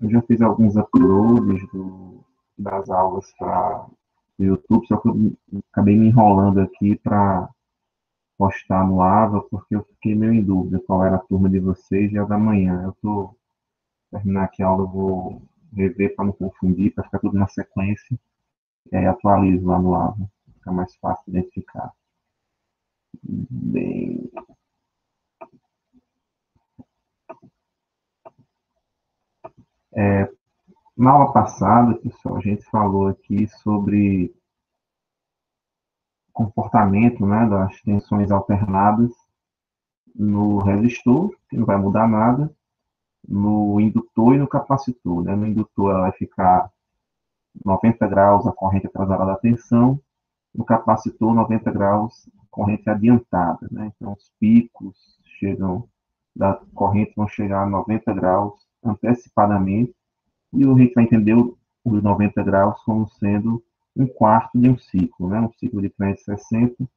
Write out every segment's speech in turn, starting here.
Eu já fiz alguns uploads das aulas para o YouTube, só que eu acabei me enrolando aqui para postar no Ava, porque eu fiquei meio em dúvida qual era a turma de vocês e a da manhã. Eu tô terminar aqui a aula, eu vou rever para não confundir, para ficar tudo na sequência, e aí atualizo lá no Ava, fica mais fácil identificar. Bem, na aula passada, pessoal, a gente falou aqui sobre comportamento, né, das tensões alternadas no resistor, que não vai mudar nada, no indutor e no capacitor. Né? No indutor ela vai ficar 90 graus a corrente atrasada da tensão, no capacitor 90 graus a corrente adiantada. Né? Então os picos chegam da corrente vão chegar a 90 graus antecipadamente e a gente vai entender os 90 graus como sendo um quarto de um ciclo. Né? Um ciclo de 360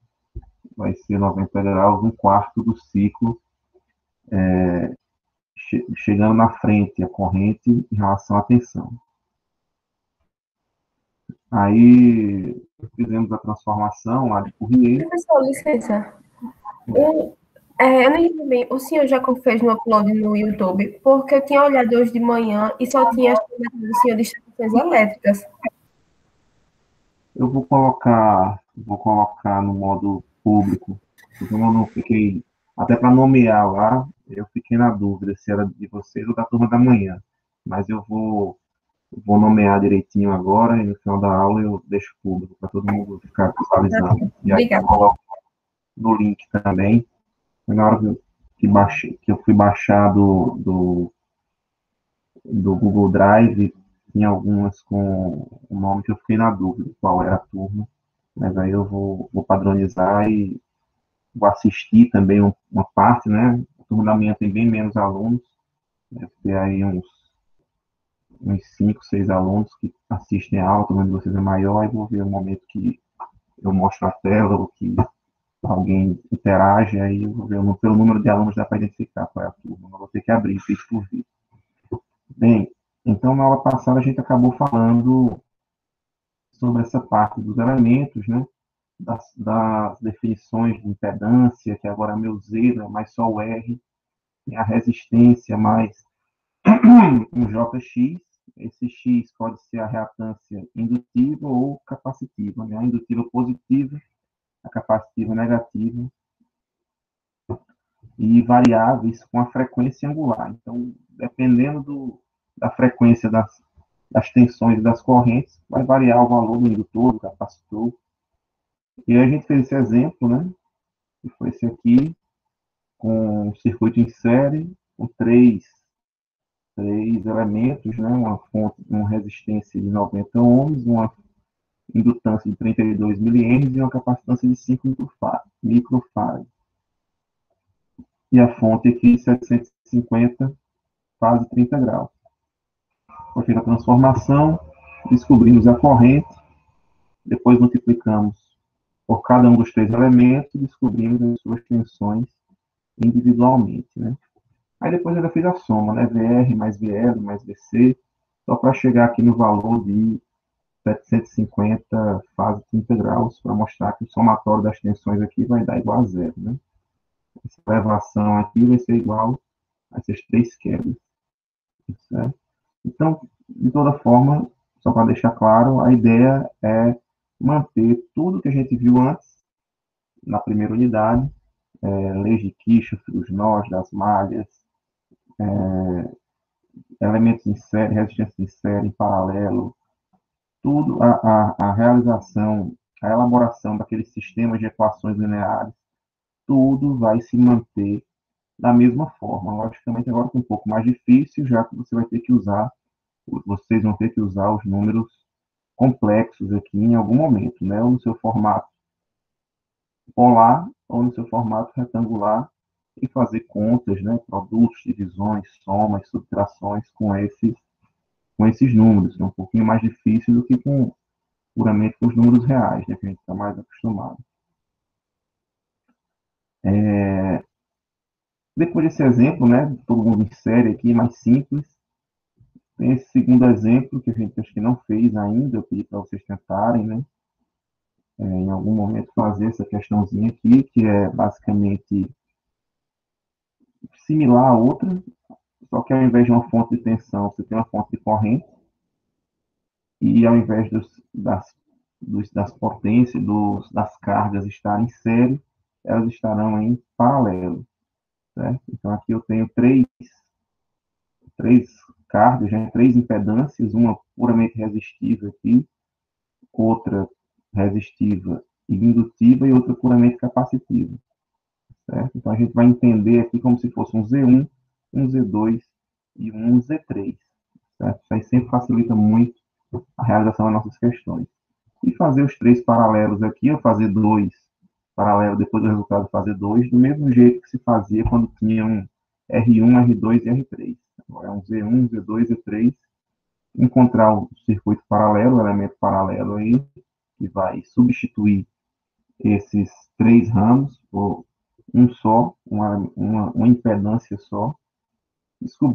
vai ser 90 graus, um quarto do ciclo, chegando na frente a corrente em relação à tensão. Aí fizemos a transformação lá de Fourier. Professor, licença. Eu não entendi bem. O senhor já fez no upload no YouTube? Porque eu tinha olhado hoje de manhã e só tinha as comentários do senhor de estações elétricas. Eu vou colocar no modo público, porque eu não fiquei, até para nomear lá, eu fiquei na dúvida se era de vocês ou da turma da manhã. Mas vou nomear direitinho agora e no final da aula eu deixo público para todo mundo ficar visualizando. E aí eu Obrigada. coloco no link também. Na hora que eu fui baixar do Google Drive, tinha algumas com o nome que eu fiquei na dúvida qual era a turma, mas aí eu vou padronizar e vou assistir também uma parte, né? A turma da manhã tem bem menos alunos, deve ter aí uns 5, 6 alunos que assistem a aula, a turma de vocês é maior, e vou ver o momento que eu mostro a tela ou que alguém interage, aí eu vou ver pelo número de alunos dá para identificar qual é a turma, eu vou ter que abrir vídeo por vídeo. Bem, então na aula passada a gente acabou falando sobre essa parte dos elementos, né? Das definições de impedância, que agora é meu Z, não é mais só o R, tem a resistência mais um JX. Esse X pode ser a reatância indutiva ou capacitiva, né? A indutiva positiva, a capacitiva negativa, e variáveis com a frequência angular. Então, dependendo da frequência das tensões e das correntes, vai variar o valor do indutor, do capacitor. E a gente fez esse exemplo, né? Que foi esse aqui, com um circuito em série, com três elementos, né? Uma fonte, uma resistência de 90 ohms, uma indutância de 32 miliamperes e uma capacitância de 5 microfarads. E a fonte aqui, 750, fase 30 graus. Foi feita a transformação, descobrimos a corrente, depois multiplicamos por cada um dos três elementos e descobrimos as suas tensões individualmente. Né? Aí depois eu fiz a soma, né? VR mais VL mais VC, só para chegar aqui no valor de 750 fase 30 graus, para mostrar que o somatório das tensões aqui vai dar igual a zero. Né? Essa elevação aqui vai ser igual a essas três quedas. Certo? Então, de toda forma, só para deixar claro, a ideia é manter tudo que a gente viu antes, na primeira unidade, leis de Kirchhoff, os nós das malhas, elementos em série, resistência em série, em paralelo, tudo, a realização, a elaboração daqueles sistemas de equações lineares, tudo vai se manter da mesma forma. Logicamente, agora é um pouco mais difícil, já que vocês vão ter que usar os números complexos aqui em algum momento, né? Ou no seu formato polar, ou no seu formato retangular, e fazer contas, né? Produtos, divisões, somas, subtrações com esses números. É um pouquinho mais difícil do que puramente com os números reais, né? Que a gente está mais acostumado. Depois desse exemplo, né? Todo mundo em série aqui, mais simples, Tem esse segundo exemplo, que a gente acho que não fez ainda, eu pedi para vocês tentarem, né? Em algum momento fazer essa questãozinha aqui, que é basicamente similar a outra, só que ao invés de uma fonte de tensão, você tem uma fonte de corrente, e ao invés das potências, das cargas estarem em série, elas estarão em paralelo, certo? Então, aqui eu tenho três cargas, né, três impedâncias, uma puramente resistiva aqui, outra resistiva e indutiva e outra puramente capacitiva, certo? Então, a gente vai entender aqui como se fosse um Z1, um Z2 e um Z3, certo? Isso aí sempre facilita muito a realização das nossas questões. E fazer os três paralelos aqui, eu fazer dois paralelos, depois do resultado fazer dois, do mesmo jeito que se fazia quando tinha um R1, R2 e R3. Agora é um Z1, Z2, Z3. Encontrar o circuito paralelo, o elemento paralelo aí, que vai substituir esses três ramos por um só, uma impedância só,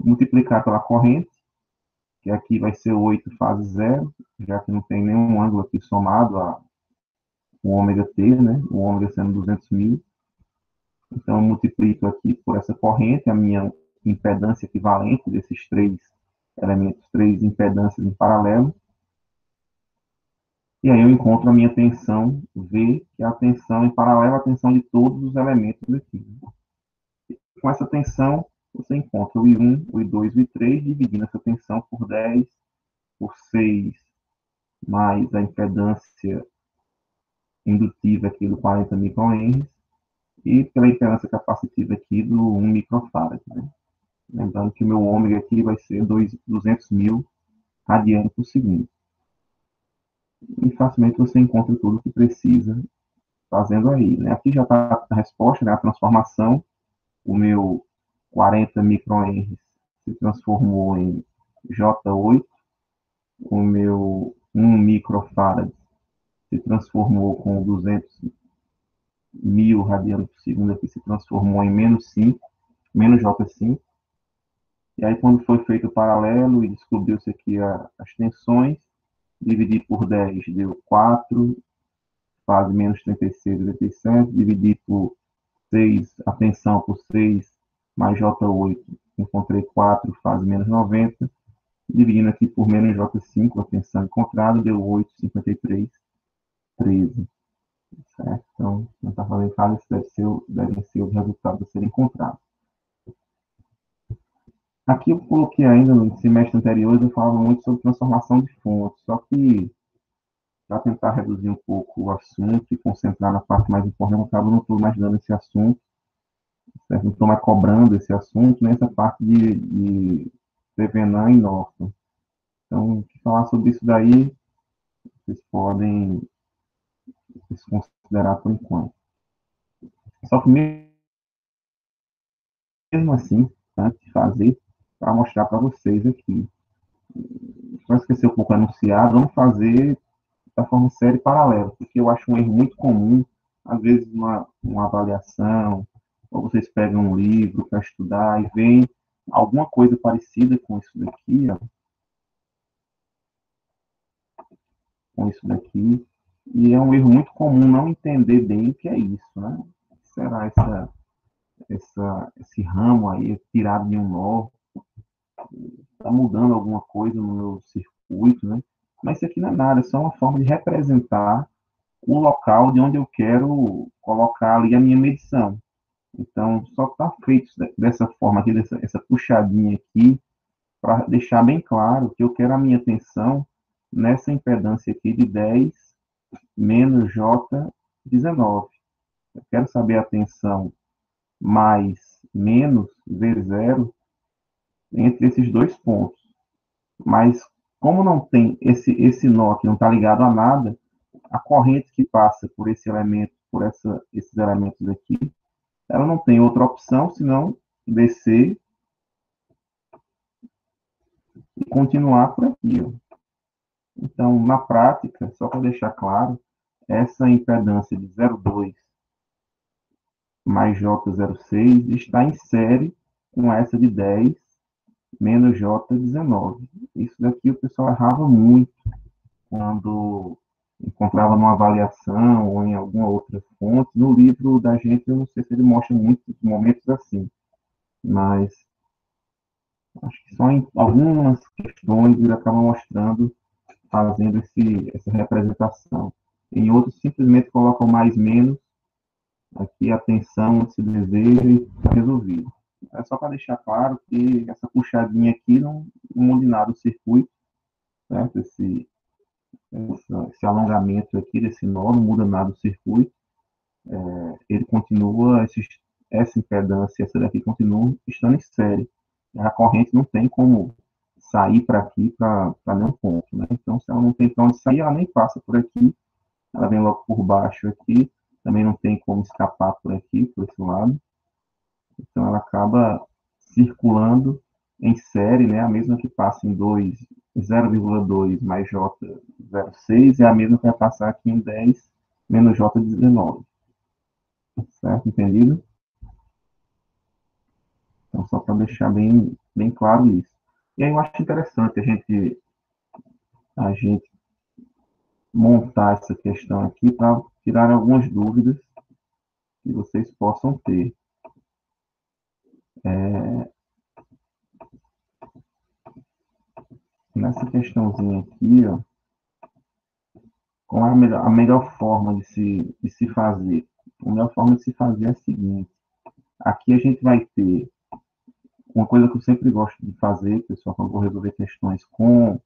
multiplicar pela corrente, que aqui vai ser 8 fase zero, já que não tem nenhum ângulo aqui somado a o ômega t, né? O ômega sendo 200 mil. Então, eu multiplico aqui por essa corrente, a minha impedância equivalente desses três elementos, três impedâncias em paralelo. E aí eu encontro a minha tensão V, que é a tensão em paralelo à tensão de todos os elementos aqui. Com essa tensão, você encontra o I1, o I2 e o I3, dividindo essa tensão por 10, por 6, mais a impedância indutiva aqui do 40 microhenries, e pela impedância capacitiva aqui do 1 microfarad. Né? Lembrando que o meu ômega aqui vai ser 200 mil radianos por segundo. E facilmente você encontra tudo o que precisa fazendo aí. Né? Aqui já está a resposta, né? A transformação. O meu 40 microhenries se transformou em J8. O meu 1 microfarad se transformou com 200 mil radianos por segundo, aqui se transformou em menos 5, menos J5. E aí, quando foi feito o paralelo e descobriu-se aqui as tensões, dividir por 10 deu 4, fase menos 36, 87, dividir por 6, a tensão por 6, mais J8, encontrei 4, fase menos 90, dividindo aqui por menos J5, a tensão encontrada, deu 8, 53, 13. Certo? Então, não está fazendo errado, isso devem ser os resultados a serem encontrados. Aqui eu coloquei ainda no semestre anterior, eu falava muito sobre transformação de fontes, só que para tentar reduzir um pouco o assunto e concentrar na parte mais importante, eu acabo não estou mais dando esse assunto, certo? Não estou mais cobrando esse assunto, nessa parte de Thevenin e Norton. Então, falar sobre isso daí, vocês podem considerar por enquanto. Só que mesmo assim, antes de fazer, para mostrar para vocês aqui, só esquecer um pouco o enunciado, vamos fazer da forma série paralela, porque eu acho um erro muito comum, às vezes uma avaliação, ou vocês pegam um livro para estudar e veem alguma coisa parecida com isso daqui, ó, com isso daqui, e é um erro muito comum não entender bem o que é isso, né? O que será esse ramo aí tirado de um nó? Está mudando alguma coisa no meu circuito, né? Mas isso aqui não é nada, é só uma forma de representar o local de onde eu quero colocar ali a minha medição. Então, só está feito dessa forma aqui, essa puxadinha aqui, para deixar bem claro que eu quero a minha tensão nessa impedância aqui de 10 menos J19. Eu quero saber a tensão mais menos V0 entre esses dois pontos. Mas, como não tem esse nó que não está ligado a nada, a corrente que passa por esse elemento, esses elementos aqui, ela não tem outra opção senão descer e continuar por aqui. Ó. Então, na prática, só para deixar claro, essa impedância de 0,2 mais J06 está em série com essa de 10 menos J19. Isso daqui o pessoal errava muito quando encontrava numa avaliação ou em alguma outra fonte. No livro da gente, eu não sei se ele mostra muitos momentos assim, mas acho que só em algumas questões ele acaba mostrando, fazendo essa representação. Em outros, simplesmente colocam mais menos, aqui atenção, esse desejo e está resolvido. É só para deixar claro que essa puxadinha aqui não muda nada o circuito, certo? Esse alongamento aqui desse nó não muda nada o circuito. Ele continua, essa impedância, essa daqui continua estando em série. A corrente não tem como sair para aqui para nenhum ponto, né? Então, se ela não tem para onde sair, ela nem passa por aqui, ela vem logo por baixo aqui, também não tem como escapar por aqui, por esse lado. Então, ela acaba circulando em série, né? A mesma que passa em 0,2 mais J0,6 é a mesma que vai passar aqui em 10 menos J19. Certo? Entendido? Então, só para deixar bem claro isso. E aí eu acho interessante a gente montar essa questão aqui para tirar algumas dúvidas que vocês possam ter. Nessa questãozinha aqui, ó, qual é a melhor forma de se fazer? A melhor forma de se fazer é a seguinte. Aqui a gente vai ter uma coisa que eu sempre gosto de fazer, pessoal, quando vou resolver questões com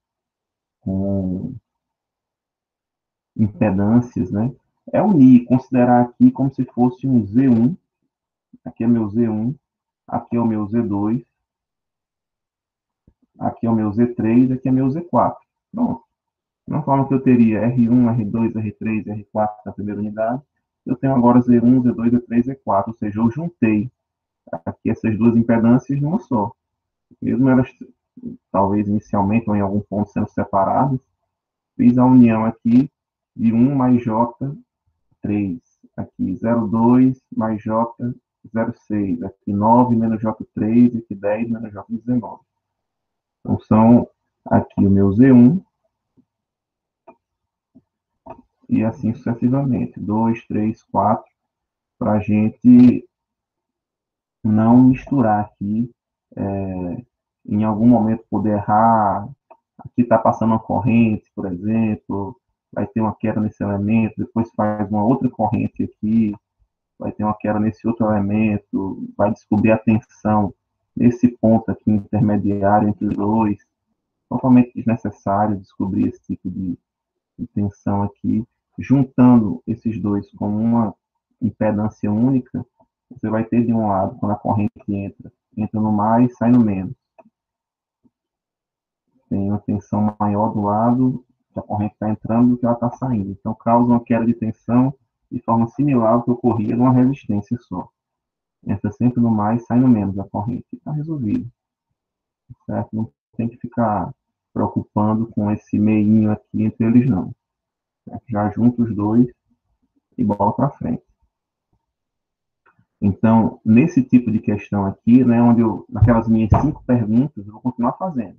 impedâncias, né? É unir, considerar aqui como se fosse um Z1. Aqui é meu Z1, aqui é o meu Z2, aqui é o meu Z3, aqui é meu Z4. Pronto. Da mesma forma que eu teria R1, R2, R3, R4 na primeira unidade, eu tenho agora Z1, Z2, Z3, Z4, ou seja, eu juntei aqui essas duas impedâncias numa só. Mesmo elas, talvez inicialmente ou em algum ponto sendo separadas, fiz a união aqui de 1 mais J3, aqui 0,2 mais J0,6, aqui 9 menos J3, aqui 10 menos J19. Então, são aqui o meu Z1, e assim sucessivamente, 2, 3, 4, para a gente não misturar aqui, em algum momento poder errar, aqui está passando uma corrente, por exemplo, vai ter uma queda nesse elemento, depois faz uma outra corrente aqui, vai ter uma queda nesse outro elemento, vai descobrir a tensão nesse ponto aqui intermediário entre os dois, totalmente desnecessário descobrir esse tipo de tensão aqui, juntando esses dois com uma impedância única, você vai ter de um lado, quando a corrente entra no mais, sai no menos. Tem uma tensão maior do lado que a corrente está entrando do que ela está saindo. Então, causa uma queda de tensão de forma similar ao que ocorria numa resistência só. Entra sempre no mais, sai no menos a corrente. Está resolvido. Certo? Não tem que ficar preocupando com esse meinho aqui entre eles, não. Já junta os dois e bola para frente. Então, nesse tipo de questão aqui, né, onde naquelas minhas 5 perguntas, eu vou continuar fazendo.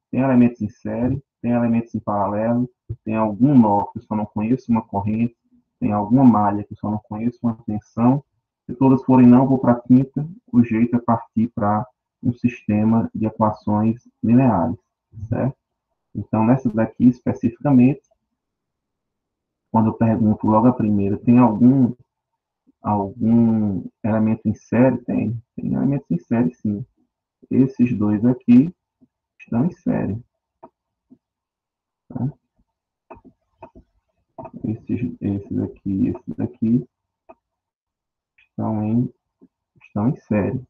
Tem elementos em série, tem elementos em paralelo, tem algum nó que eu só não conheço uma corrente, tem alguma malha que eu só não conheço uma tensão. Se todas forem não, eu vou para a quinta. O jeito é partir para um sistema de equações lineares, certo? Então, nessa daqui especificamente, quando eu pergunto logo a primeira, tem algum elemento em série? Tem elementos em série, sim. Esses dois aqui estão em série. Tá? Esses aqui estão em série.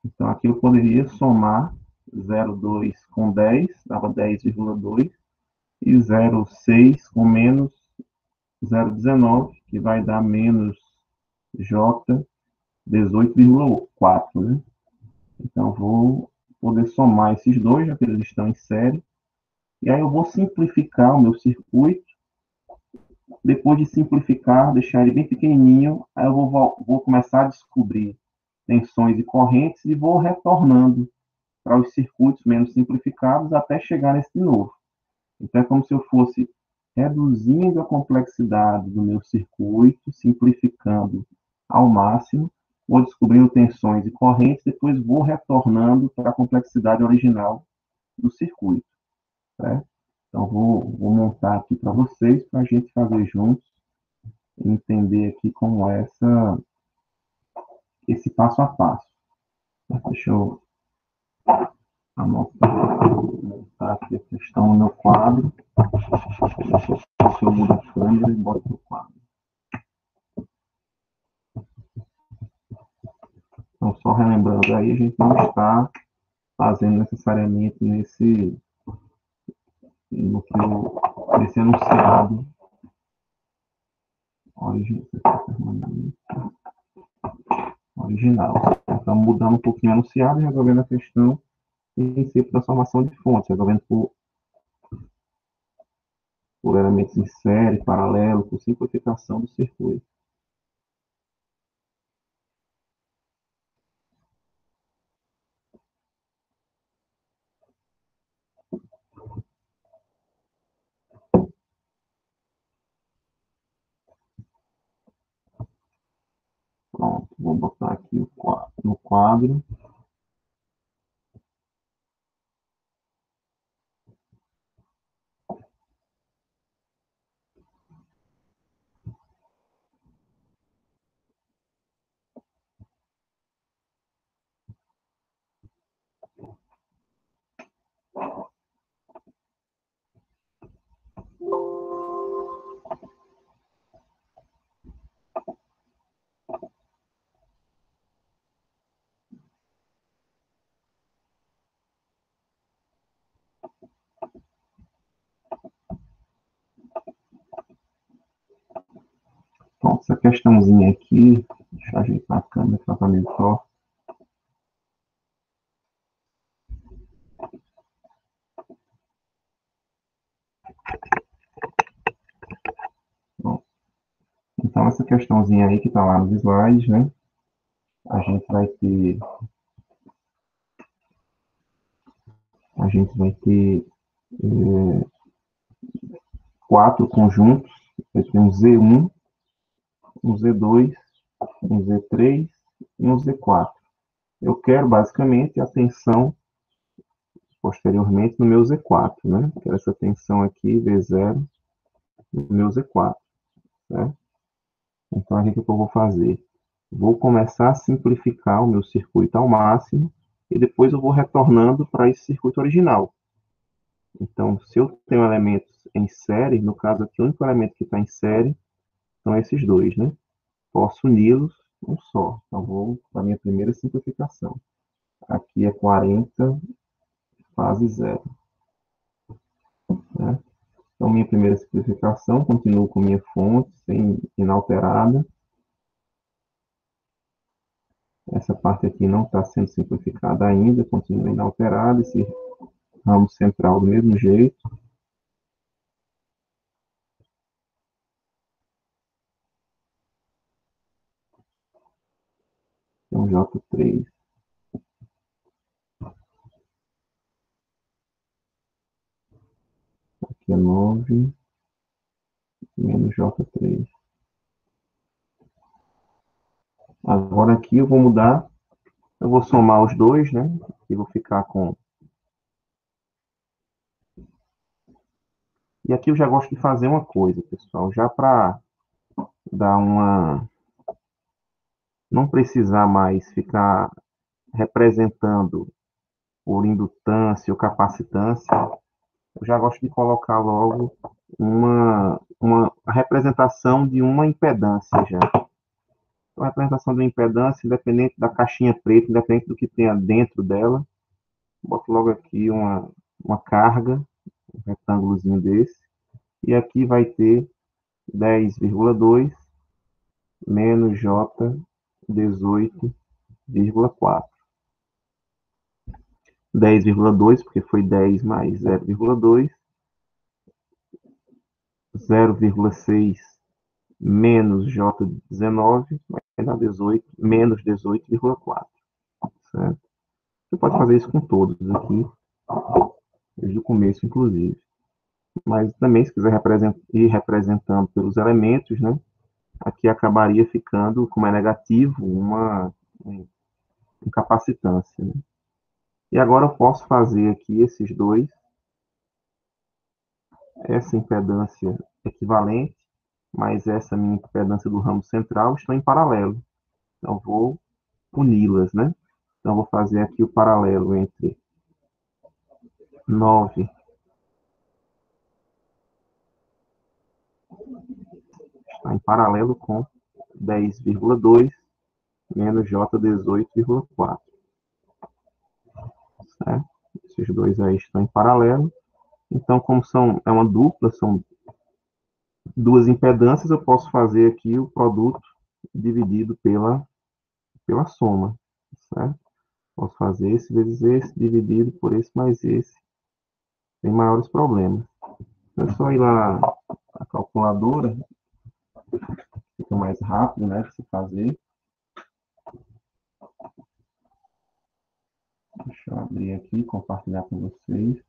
Então, aqui eu poderia somar 0,2 com 10, dava 10,2, e 0,6 com menos 0,19, que vai dar menos J 18,4, né? Então, vou poder somar esses dois, já que eles estão em série, e aí eu vou simplificar o meu circuito. Depois de simplificar, deixar ele bem pequenininho, aí eu vou começar a descobrir tensões e correntes e vou retornando para os circuitos menos simplificados até chegar nesse novo. Então, é como se eu fosse reduzindo a complexidade do meu circuito, simplificando ao máximo, vou descobrindo tensões e correntes, depois vou retornando para a complexidade original do circuito. Certo? Então, vou montar aqui para vocês, para a gente fazer juntos, entender aqui como é esse passo a passo. Deixa eu montar aqui a questão no meu quadro. Deixa eu mudar a câmera e boto no quadro. Então, só relembrando aí, a gente não está fazendo necessariamente nesse enunciado original. Estamos mudando um pouquinho o enunciado e resolvendo a questão em si transformação de fontes, resolvendo por elementos em série, paralelo, por simplificação do circuito. Pronto, vou botar aqui no quadro. Pronto, essa questãozinha aqui, deixa eu ajeitar a câmera para estar melhor. Então, essa questãozinha aí que está lá nos slides, né? A gente vai ter 4 conjuntos. Vai ter um Z1, um Z2, um Z3 e um Z4. Eu quero, basicamente, a tensão posteriormente no meu Z4, né? Quero essa tensão aqui, V0, no meu Z4, né? Então, o que eu vou fazer? Vou começar a simplificar o meu circuito ao máximo e depois eu vou retornando para esse circuito original. Então, se eu tenho elementos em série, no caso aqui, o único elemento que está em série são esses dois, né? Posso uni-los um só. Então, vou para a minha primeira simplificação. Aqui é 40, fase zero. Né? Então, minha primeira simplificação, continuo com minha fonte, inalterada. Essa parte aqui não está sendo simplificada ainda, continua inalterada. Esse ramo central do mesmo jeito. Então, J3. Aqui é 9 menos J3. Agora aqui eu vou mudar, eu vou somar os dois, né? E vou ficar com... E aqui eu já gosto de fazer uma coisa, pessoal, já para dar uma... Não precisar mais ficar representando por indutância ou capacitância, eu já gosto de colocar logo a representação de uma impedância já. Então, a representação de uma impedância, independente da caixinha preta, independente do que tenha dentro dela, boto logo aqui uma carga, um retângulozinho desse, e aqui vai ter 10,2 menos J 18,4. 10,2, porque foi 10 mais 0,2, 0,6 menos J19 vai dar 18, menos 18,4, certo? Você pode fazer isso com todos aqui, desde o começo, inclusive. Mas também, se quiser ir representando pelos elementos, né? Aqui acabaria ficando, como é negativo, uma incapacitância, né? E agora eu posso fazer aqui esses dois, essa impedância equivalente, mais essa minha impedância do ramo central, estão em paralelo. Então, vou uni-las, né? Então, vou fazer aqui o paralelo entre 9 está em paralelo com 10,2 menos J18,4. Certo? Esses dois aí estão em paralelo. Então, como é uma dupla, são duas impedâncias, eu posso fazer aqui o produto dividido pela soma. Certo? Posso fazer esse vezes esse, dividido por esse mais esse. Sem maiores problemas. É só ir lá na calculadora, fica mais rápido, né, de se fazer. Deixa eu abrir aqui e compartilhar com vocês.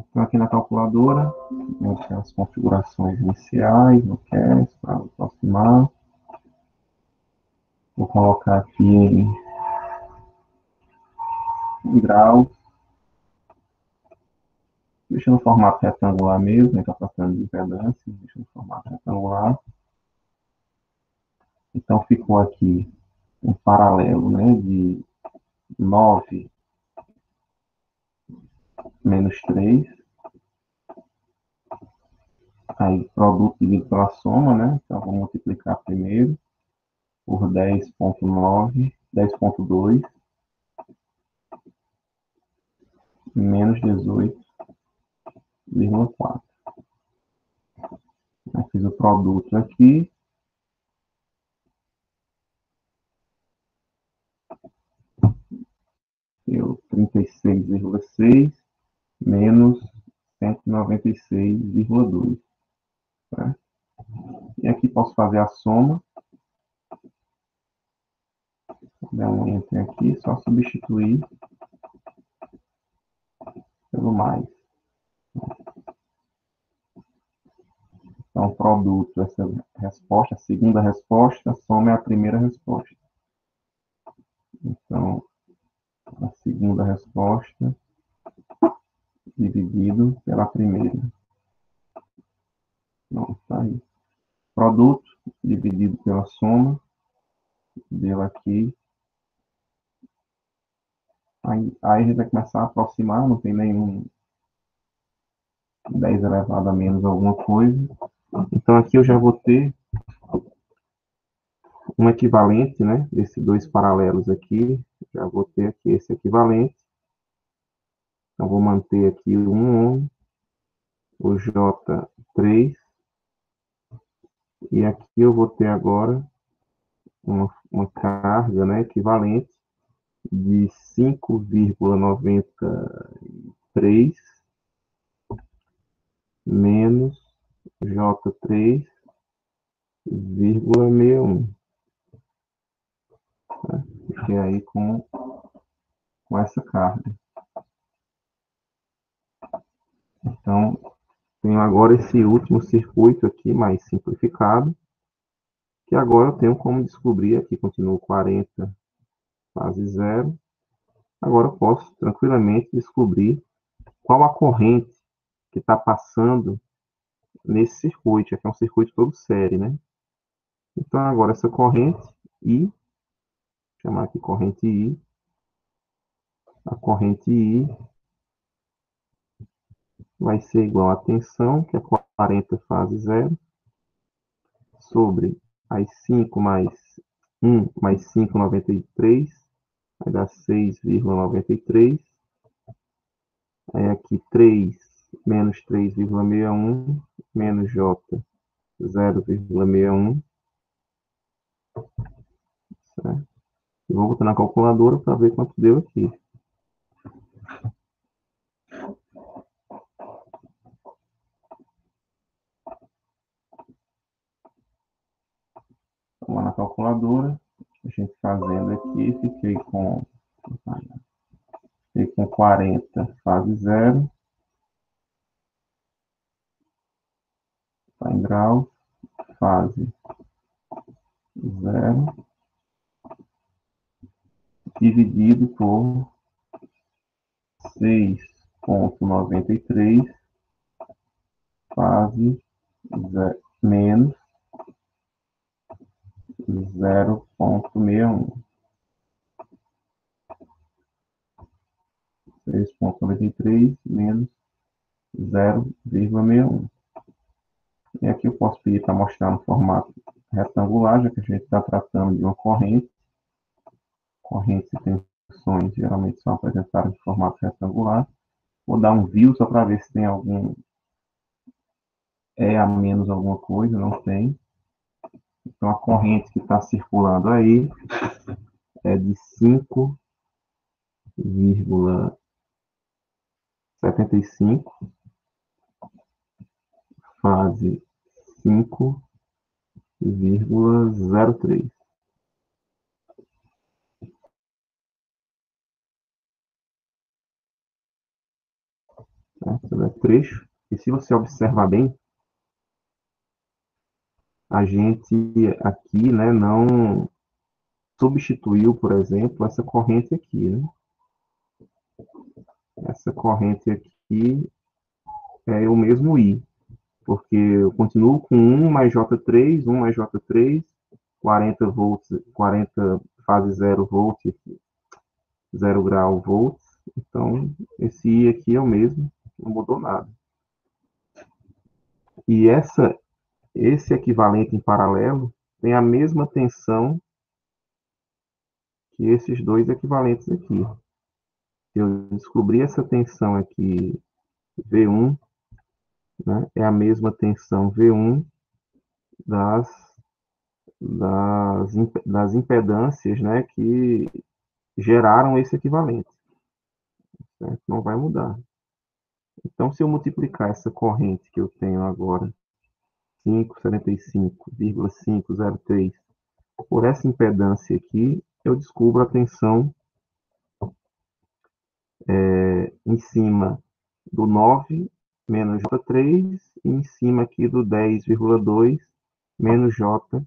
Então, aqui na calculadora, eu tenho as configurações iniciais, no CAS, para aproximar. Vou colocar aqui em grau. Deixa no formato retangular mesmo, né, que está tratando de impedância. Deixa no formato retangular. Então, ficou aqui um paralelo, né, de 9 menos 3. Aí, produto dividido pela soma, né? Então, vou multiplicar primeiro por 10,9, 10,2 menos 18,4. Fiz o produto aqui. Deu 36,6 menos 196,2. Tá? E aqui posso fazer a soma. Vou dar um enter aqui, só substituir pelo mais. Então, o produto, essa resposta, a segunda resposta, a soma é a primeira resposta. Então, a segunda resposta dividido pela primeira. Não, tá aí. Produto dividido pela soma, deu aqui. Aí a gente vai começar a aproximar, não tem nenhum 10 elevado a menos alguma coisa. Então, aqui eu já vou ter um equivalente, né, desses dois paralelos aqui. Já vou ter aqui esse equivalente. Então, vou manter aqui o 1, o J3. E aqui eu vou ter agora uma carga, né, equivalente de 5,93 menos J3,61. Tá? Fiquei aí com essa carga. Então, tenho agora esse último circuito aqui, mais simplificado, que agora eu tenho como descobrir, aqui continuo 40 fase zero. Agora eu posso tranquilamente descobrir qual a corrente que está passando nesse circuito. Aqui é um circuito todo série, né? Então, agora essa corrente I, vou chamar aqui corrente I, a corrente I vai ser igual a tensão, que é 40 fase zero, sobre as 5 mais 1 mais 5,93, vai dar 6,93. Aí aqui 3 menos 3,61, menos J 0,61, certo? E vou botar na calculadora para ver quanto deu aqui. Vamos lá na calculadora, a gente fazendo aqui, fiquei com 40 fase 0, está em graus, fase 0, dividido por 6,93, fase 0, menos 0,61. 6,93 menos 0,61. E aqui eu posso pedir para mostrar no formato retangular, já que a gente está tratando de uma corrente. Correntes e tensões geralmente são apresentadas em formato retangular. Vou dar um view só para ver se tem algum a menos alguma coisa, não tem. Então a corrente que está circulando aí é de 5,75, fase 5,03. Esse é trecho. E se você observar bem, a gente aqui, né, não substituiu, por exemplo, essa corrente aqui, né? Essa corrente aqui é o mesmo I, porque eu continuo com 1 mais J3, 1 mais J3, 40 volts, 40 fase 0 volts, 0 grau volts. Então, esse I aqui é o mesmo, não mudou nada. E esse equivalente em paralelo tem a mesma tensão que esses dois equivalentes aqui. Eu descobri essa tensão aqui, V1, né, é a mesma tensão V1 das, das impedâncias, né, que geraram esse equivalente. Certo? Não vai mudar. Então, se eu multiplicar essa corrente que eu tenho agora, 575,503, por essa impedância aqui, eu descubro a tensão em cima do 9 menos J3 e em cima aqui do 10,2 menos J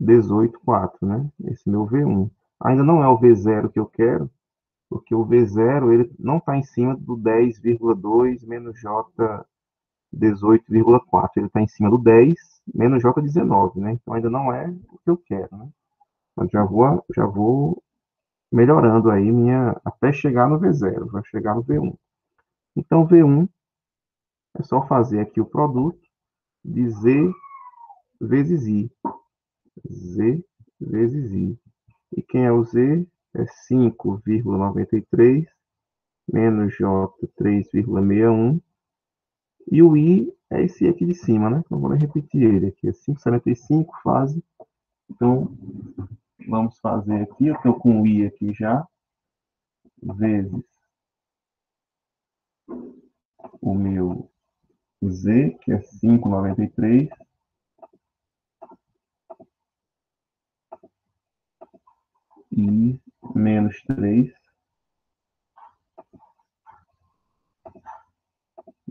18,4, né? Esse meu V1. Ainda não é o V0 que eu quero, porque o V0 ele não está em cima do 10,2 menos J 18,4. Ele está em cima do 10 menos J 19, né? Então ainda não é o que eu quero, né? Mas já vou melhorando aí até chegar no V0, vai chegar no V1. Então V1 é só fazer aqui o produto de Z vezes I. Z vezes I. E quem é o Z? É 5,93 menos J 3,61. E o I é esse aqui de cima, né? Então, vou repetir ele aqui. É 5,75 fase. Então, vamos fazer aqui. Eu estou com o I aqui já. Vezes o meu Z, que é 5,93. E menos 3.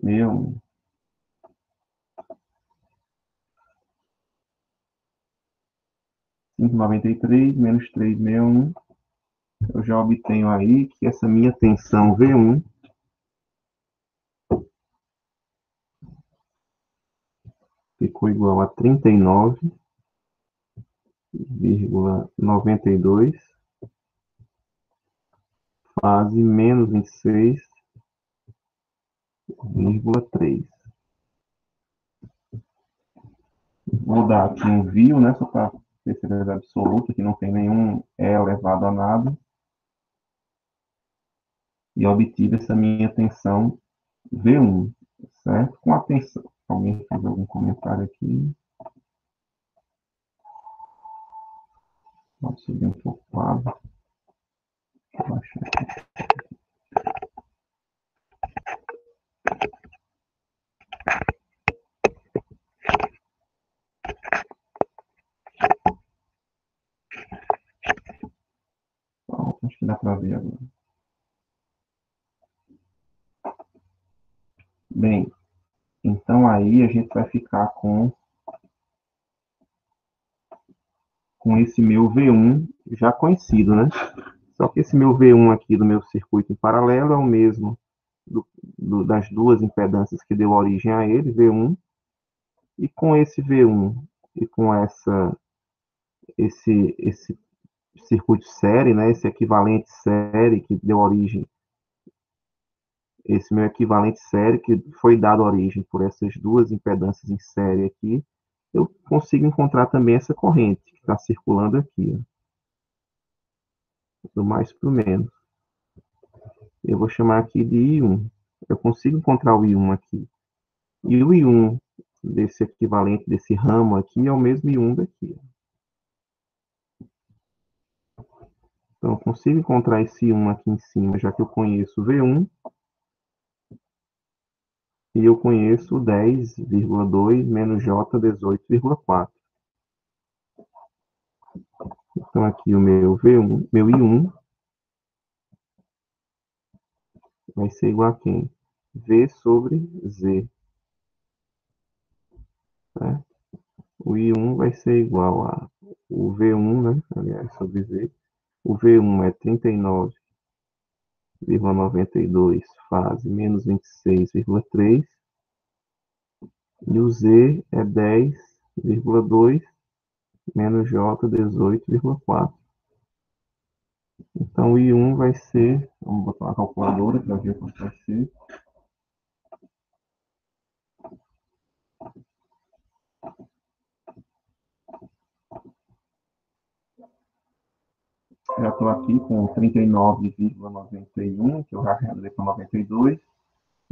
61. R$ 5,93 menos 3,61. Eu já obtenho aí que essa minha tensão V1 ficou igual a 39,92 fase menos 26,3. Vou dar aqui um view, né, só para ter certeza absoluta que não tem nenhum E elevado a nada. E obtive essa minha tensão V1, certo? Com atenção. Alguém fez algum comentário aqui? Vamos subir um pouco o quadro. Vou baixar aqui. Pronto, acho que dá para ver agora. Bem, então aí a gente vai ficar com esse meu V1 já conhecido, né? Só que esse meu V1 aqui do meu circuito em paralelo é o mesmo das duas impedâncias que deu origem a ele, V1, e com esse V1 e com esse circuito série, né, esse equivalente série que deu origem, esse meu equivalente série que foi dado origem por essas duas impedâncias em série aqui, eu consigo encontrar também essa corrente que está circulando aqui, ó, do mais para o menos. Eu vou chamar aqui de I1. Eu consigo encontrar o I1 aqui. E o I1 desse equivalente, desse ramo aqui, é o mesmo I1 daqui. Então, eu consigo encontrar esse 1 aqui em cima, já que eu conheço o V1 e eu conheço 10,2 menos J 18,4. Então, aqui o meu V1, meu I1 vai ser igual a quem? V sobre Z. Né? O I1 vai ser igual a o V1, né? Aliás, sobre Z. O V1 é 39,92 fase menos 26,3. E o Z é 10,2 menos J 18,4. Então, o I1 vai ser, vamos botar uma calculadora para ver quanto vai ser. Já estou aqui com 39,91, que eu já realizei com 92,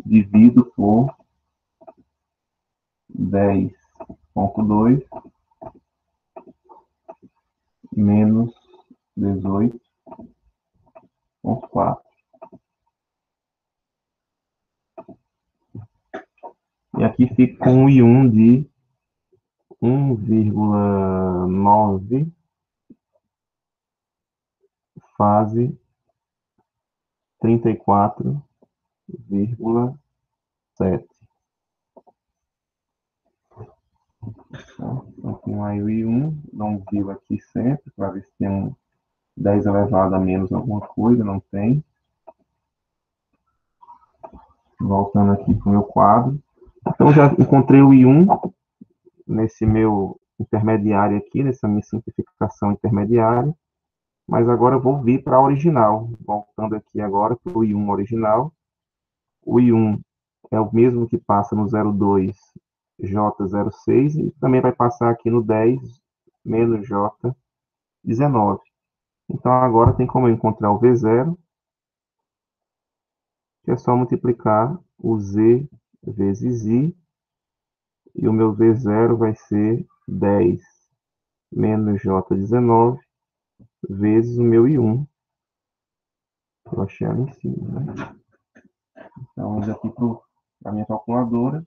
divido por 10,2 menos 18,4. E aqui fica com o I1 de 1,9 fase 34,7. Então, tem aí o I1, dá um vírgula aqui sempre, para ver se tem um 10 elevado a menos alguma coisa, não tem. Voltando aqui para o meu quadro. Então, já encontrei o I1 nesse meu intermediário aqui, nessa minha simplificação intermediária, mas agora eu vou vir para a original. Voltando aqui agora para o I1 original. O I1 é o mesmo que passa no 02 J06 e também vai passar aqui no 10 menos J19. Então agora tem como eu encontrar o V0, que é só multiplicar o Z vezes I, e o meu V0 vai ser 10 menos J19 vezes o meu I1. Eu achei ali em cima, né? Então, vamos aqui para a minha calculadora.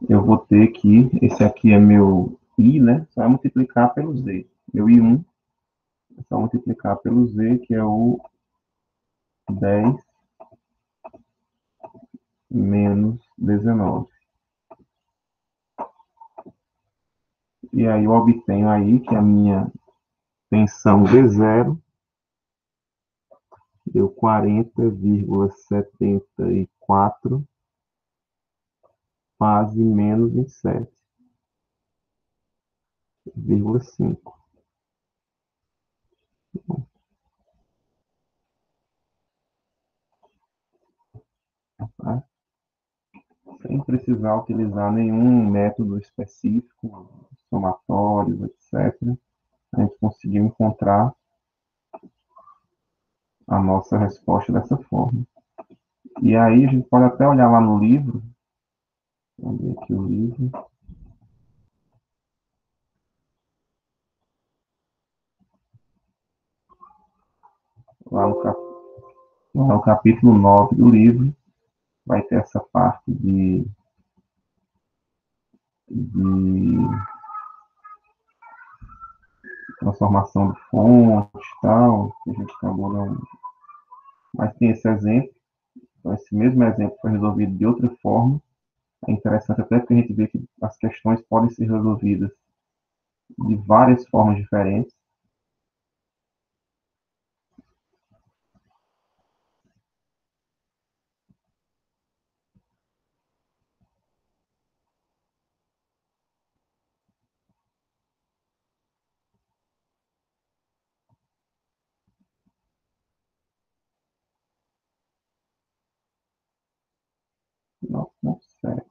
Eu vou ter que, esse aqui é meu I, né? Só é multiplicar pelo Z. Meu I1 é só multiplicar pelo Z, que é o 10 menos 19. E aí eu obtenho aí que a minha tensão V0 deu 40,74 fase menos 27,5. Tá? sem precisar utilizar nenhum método específico, somatórios, etc. A gente conseguiu encontrar a nossa resposta dessa forma. E aí a gente pode até olhar lá no livro, vamos ver aqui o livro. Lá no capítulo 9 do livro, vai ter essa parte de transformação de fonte e tal, que a gente acabou não. Mas tem esse exemplo, então esse mesmo exemplo foi resolvido de outra forma. É interessante até porque a gente vê que as questões podem ser resolvidas de várias formas diferentes. Não consegue.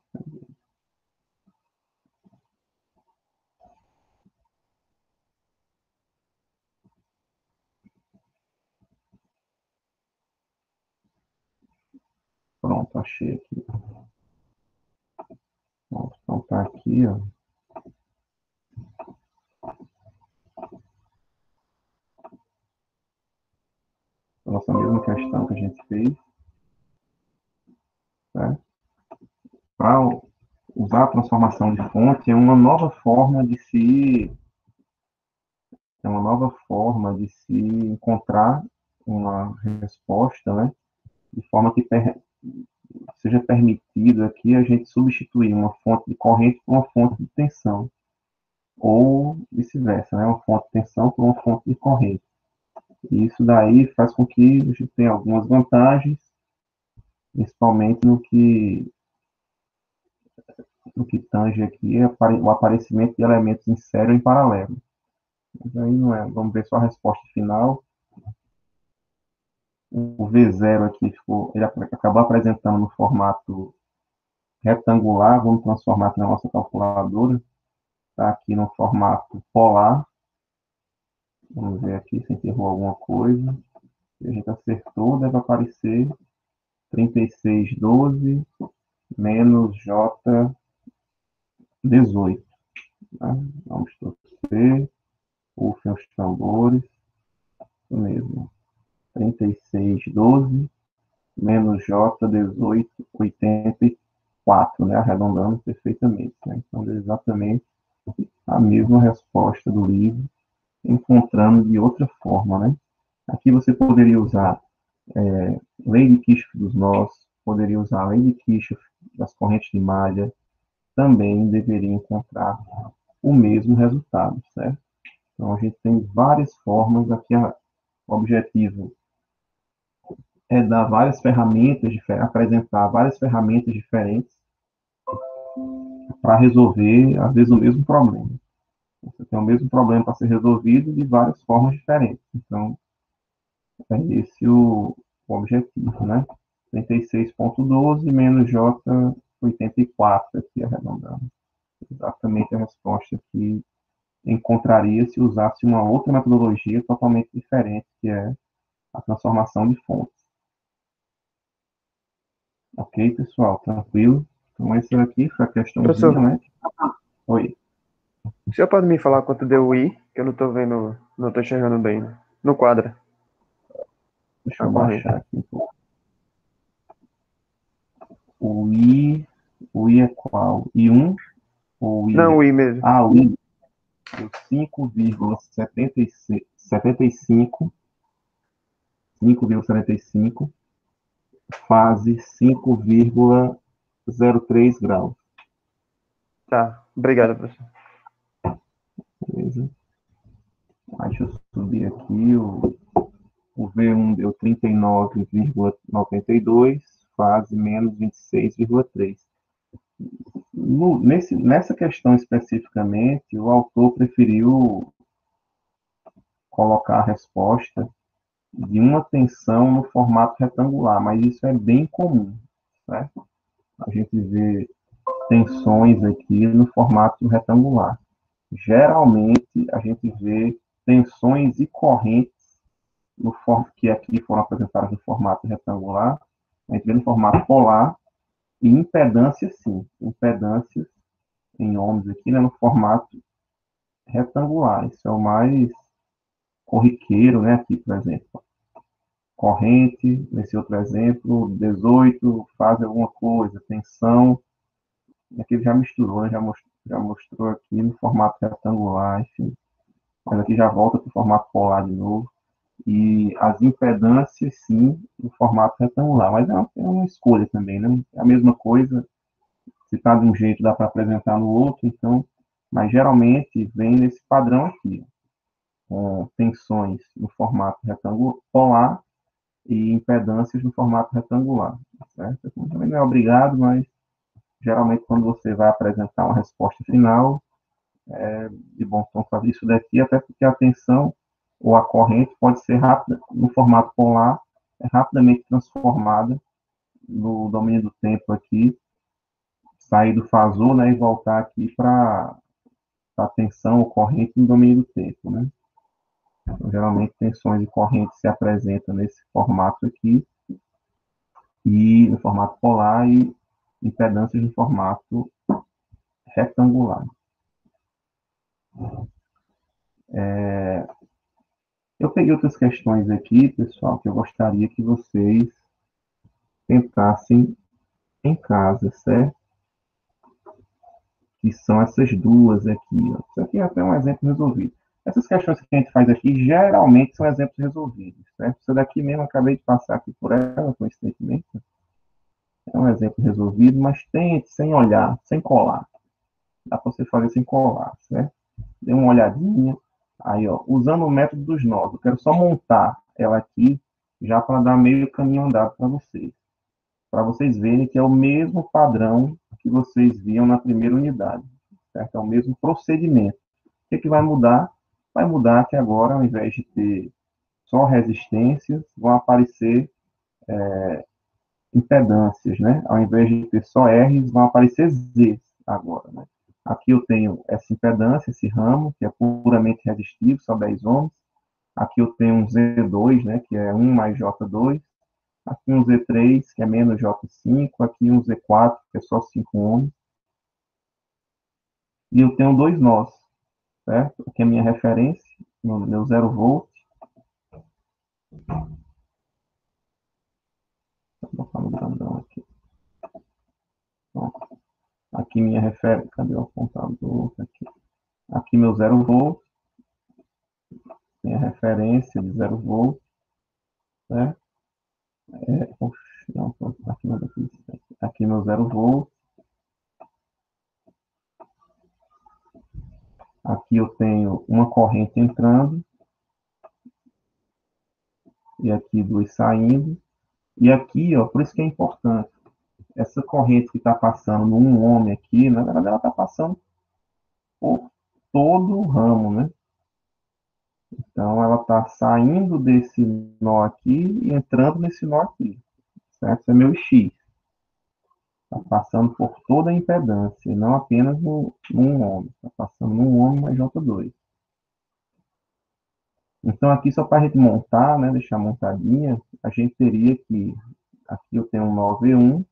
Pronto, achei aqui. Então tá aqui, ó. A nossa mesma questão que a gente fez, certo? Para usar a transformação de fonte é uma nova forma de se encontrar uma resposta, né? De forma que seja permitido aqui a gente substituir uma fonte de corrente por uma fonte de tensão, ou vice-versa, né? Uma fonte de tensão por uma fonte de corrente. E isso daí faz com que a gente tenha algumas vantagens, principalmente no que tange aqui o aparecimento de elementos em série ou em paralelo. Mas aí não é. Vamos ver só a resposta final. O V0 aqui ele acabou apresentando no formato retangular. Vamos transformar aqui na nossa calculadora. Está aqui no formato polar. Vamos ver aqui se a gente errou alguma coisa. Se a gente acertou, deve aparecer 3612 menos J18. Né? Vamos torcer. Rufem os tambores. Isso mesmo. 3612 menos J1884, né? Arredondando perfeitamente. Né? Então, é exatamente a mesma resposta do livro, encontrando de outra forma, né? Aqui você poderia usar lei de Kirchhoff dos nós, poderia usar a lei de Kirchhoff das correntes de malha, também deveria encontrar o mesmo resultado, certo? Então, a gente tem várias formas, aqui o objetivo é dar várias ferramentas diferentes, apresentar várias ferramentas diferentes para resolver, às vezes, o mesmo problema. Você tem o mesmo problema para ser resolvido de várias formas diferentes. Então, é esse o objetivo, né? 36.12 menos J84 aqui arredondando. Exatamente a resposta que encontraria se usasse uma outra metodologia totalmente diferente, que é a transformação de fontes. Ok, pessoal? Tranquilo? Então, essa aqui foi a questãozinha, Professor, né? Oi. o senhor pode me falar quanto deu o I? Que eu não tô vendo, não tô enxergando bem. No quadro. Deixa A eu corrente. baixar aqui um pouco. O I é qual? I1 ou Não, I? o I mesmo. Ah, o I. 5,75, 5,75, fase 5,03 graus. Tá, obrigado, professor. Beleza? Deixa eu subir aqui. O V1 deu 39,92, fase menos 26,3. Nessa questão especificamente, o autor preferiu colocar a resposta de uma tensão no formato retangular, mas isso é bem comum, certo? a gente vê tensões aqui no formato retangular. Geralmente, a gente vê tensões e correntes que aqui foram apresentadas no formato retangular, a gente vê no formato polar, e impedância, sim, impedâncias em ohms aqui, né, no formato retangular. Isso é o mais corriqueiro, né, aqui, por exemplo. Corrente, nesse outro exemplo, 18, faz alguma coisa, tensão, aqui ele já misturou, né, já mostrou aqui no formato retangular, enfim. Mas aqui já volta para o formato polar de novo. E as impedâncias, sim, no formato retangular. Mas é uma escolha também, né? É a mesma coisa, se está de um jeito, dá para apresentar no outro, então, mas geralmente vem nesse padrão aqui, com tensões no formato retangular polar e impedâncias no formato retangular, certo? Também não é obrigado, mas geralmente quando você vai apresentar uma resposta final, é de bom tom fazer isso daqui, até porque a tensão ou a corrente pode ser rápida, no formato polar, é rapidamente transformada no domínio do tempo aqui, sair do fasor, né, e voltar aqui para a tensão ou corrente no domínio do tempo, né? Então, geralmente tensões e correntes se apresentam nesse formato aqui, e no formato polar, e impedâncias no formato retangular. Eu peguei outras questões aqui, pessoal, que eu gostaria que vocês tentassem em casa, certo? Que são essas duas aqui. Ó. Isso aqui é até um exemplo resolvido. Essas questões que a gente faz aqui, geralmente são exemplos resolvidos, certo? Essa daqui mesmo, acabei de passar aqui por ela, coincidentemente. É um exemplo resolvido, mas tente sem olhar, sem colar. Dá para você fazer sem colar, certo? Dê uma olhadinha. Aí, ó, usando o método dos nós, eu quero só montar ela aqui, já para dar meio caminho andado para vocês verem que é o mesmo padrão que vocês viam na primeira unidade, certo? É o mesmo procedimento. O que vai mudar? Vai mudar que agora, ao invés de ter só resistências, vão aparecer impedâncias, né? Ao invés de ter só R's, vão aparecer Z's agora, né? Aqui eu tenho essa impedância, esse ramo, que é puramente resistivo, só 10 ohms. Aqui eu tenho um Z2, né, que é 1 mais J2. Aqui um Z3, que é menos J5. Aqui um Z4, que é só 5 ohms. E eu tenho dois nós, certo? Aqui é a minha referência, meu 0 volt. Vou botar no grandão aqui. Pronto. Aqui minha referência, cadê o apontador? Aqui meu 0 volt. Minha referência de 0 volt, certo? Não, aqui não dá aqui meu 0 volt. Aqui eu tenho uma corrente entrando. E aqui duas saindo. E aqui, ó, por isso que é importante. Essa corrente que está passando no 1 ohm aqui, na verdade ela está passando por todo o ramo, né? Então ela está saindo desse nó aqui e entrando nesse nó aqui. Certo? Esse é meu X. Está passando por toda a impedância, e não apenas no 1 ohm. Está passando no 1 ohm mais J2. Então, aqui, só para a gente montar, né, deixar montadinha, a gente teria que, aqui eu tenho um nó V1,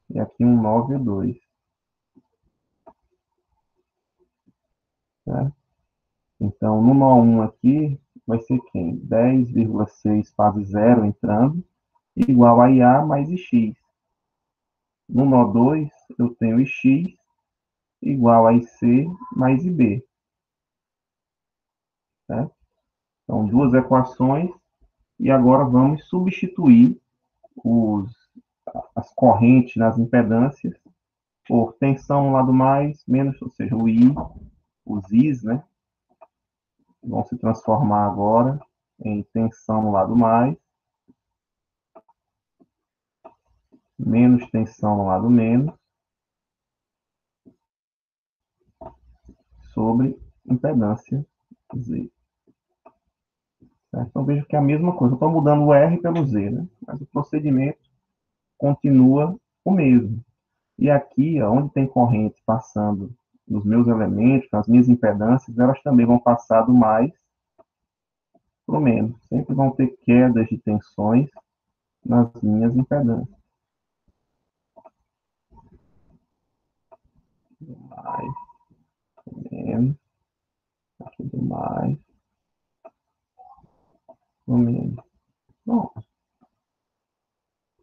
e aqui um nó V2. Certo? Então, no nó 1 aqui, vai ser quem? 10,6 fase 0 entrando, igual a IA mais IX. No nó 2, eu tenho IX igual a IC mais IB. Certo? Então, duas equações, e agora vamos substituir as correntes nas impedâncias por tensão no lado mais, menos, ou seja, o I, os Is, né, vão se transformar agora em tensão no lado mais, menos tensão no lado menos, sobre impedância Z. Certo? Então veja que é a mesma coisa. Eu estou mudando o R pelo Z, né? Mas o procedimento continua o mesmo. E aqui, ó, onde tem corrente passando nos meus elementos, nas minhas impedâncias, elas também vão passar do mais para o menos. Sempre vão ter quedas de tensões nas minhas impedâncias. Mais, menos, aqui do mais, do menos. Bom,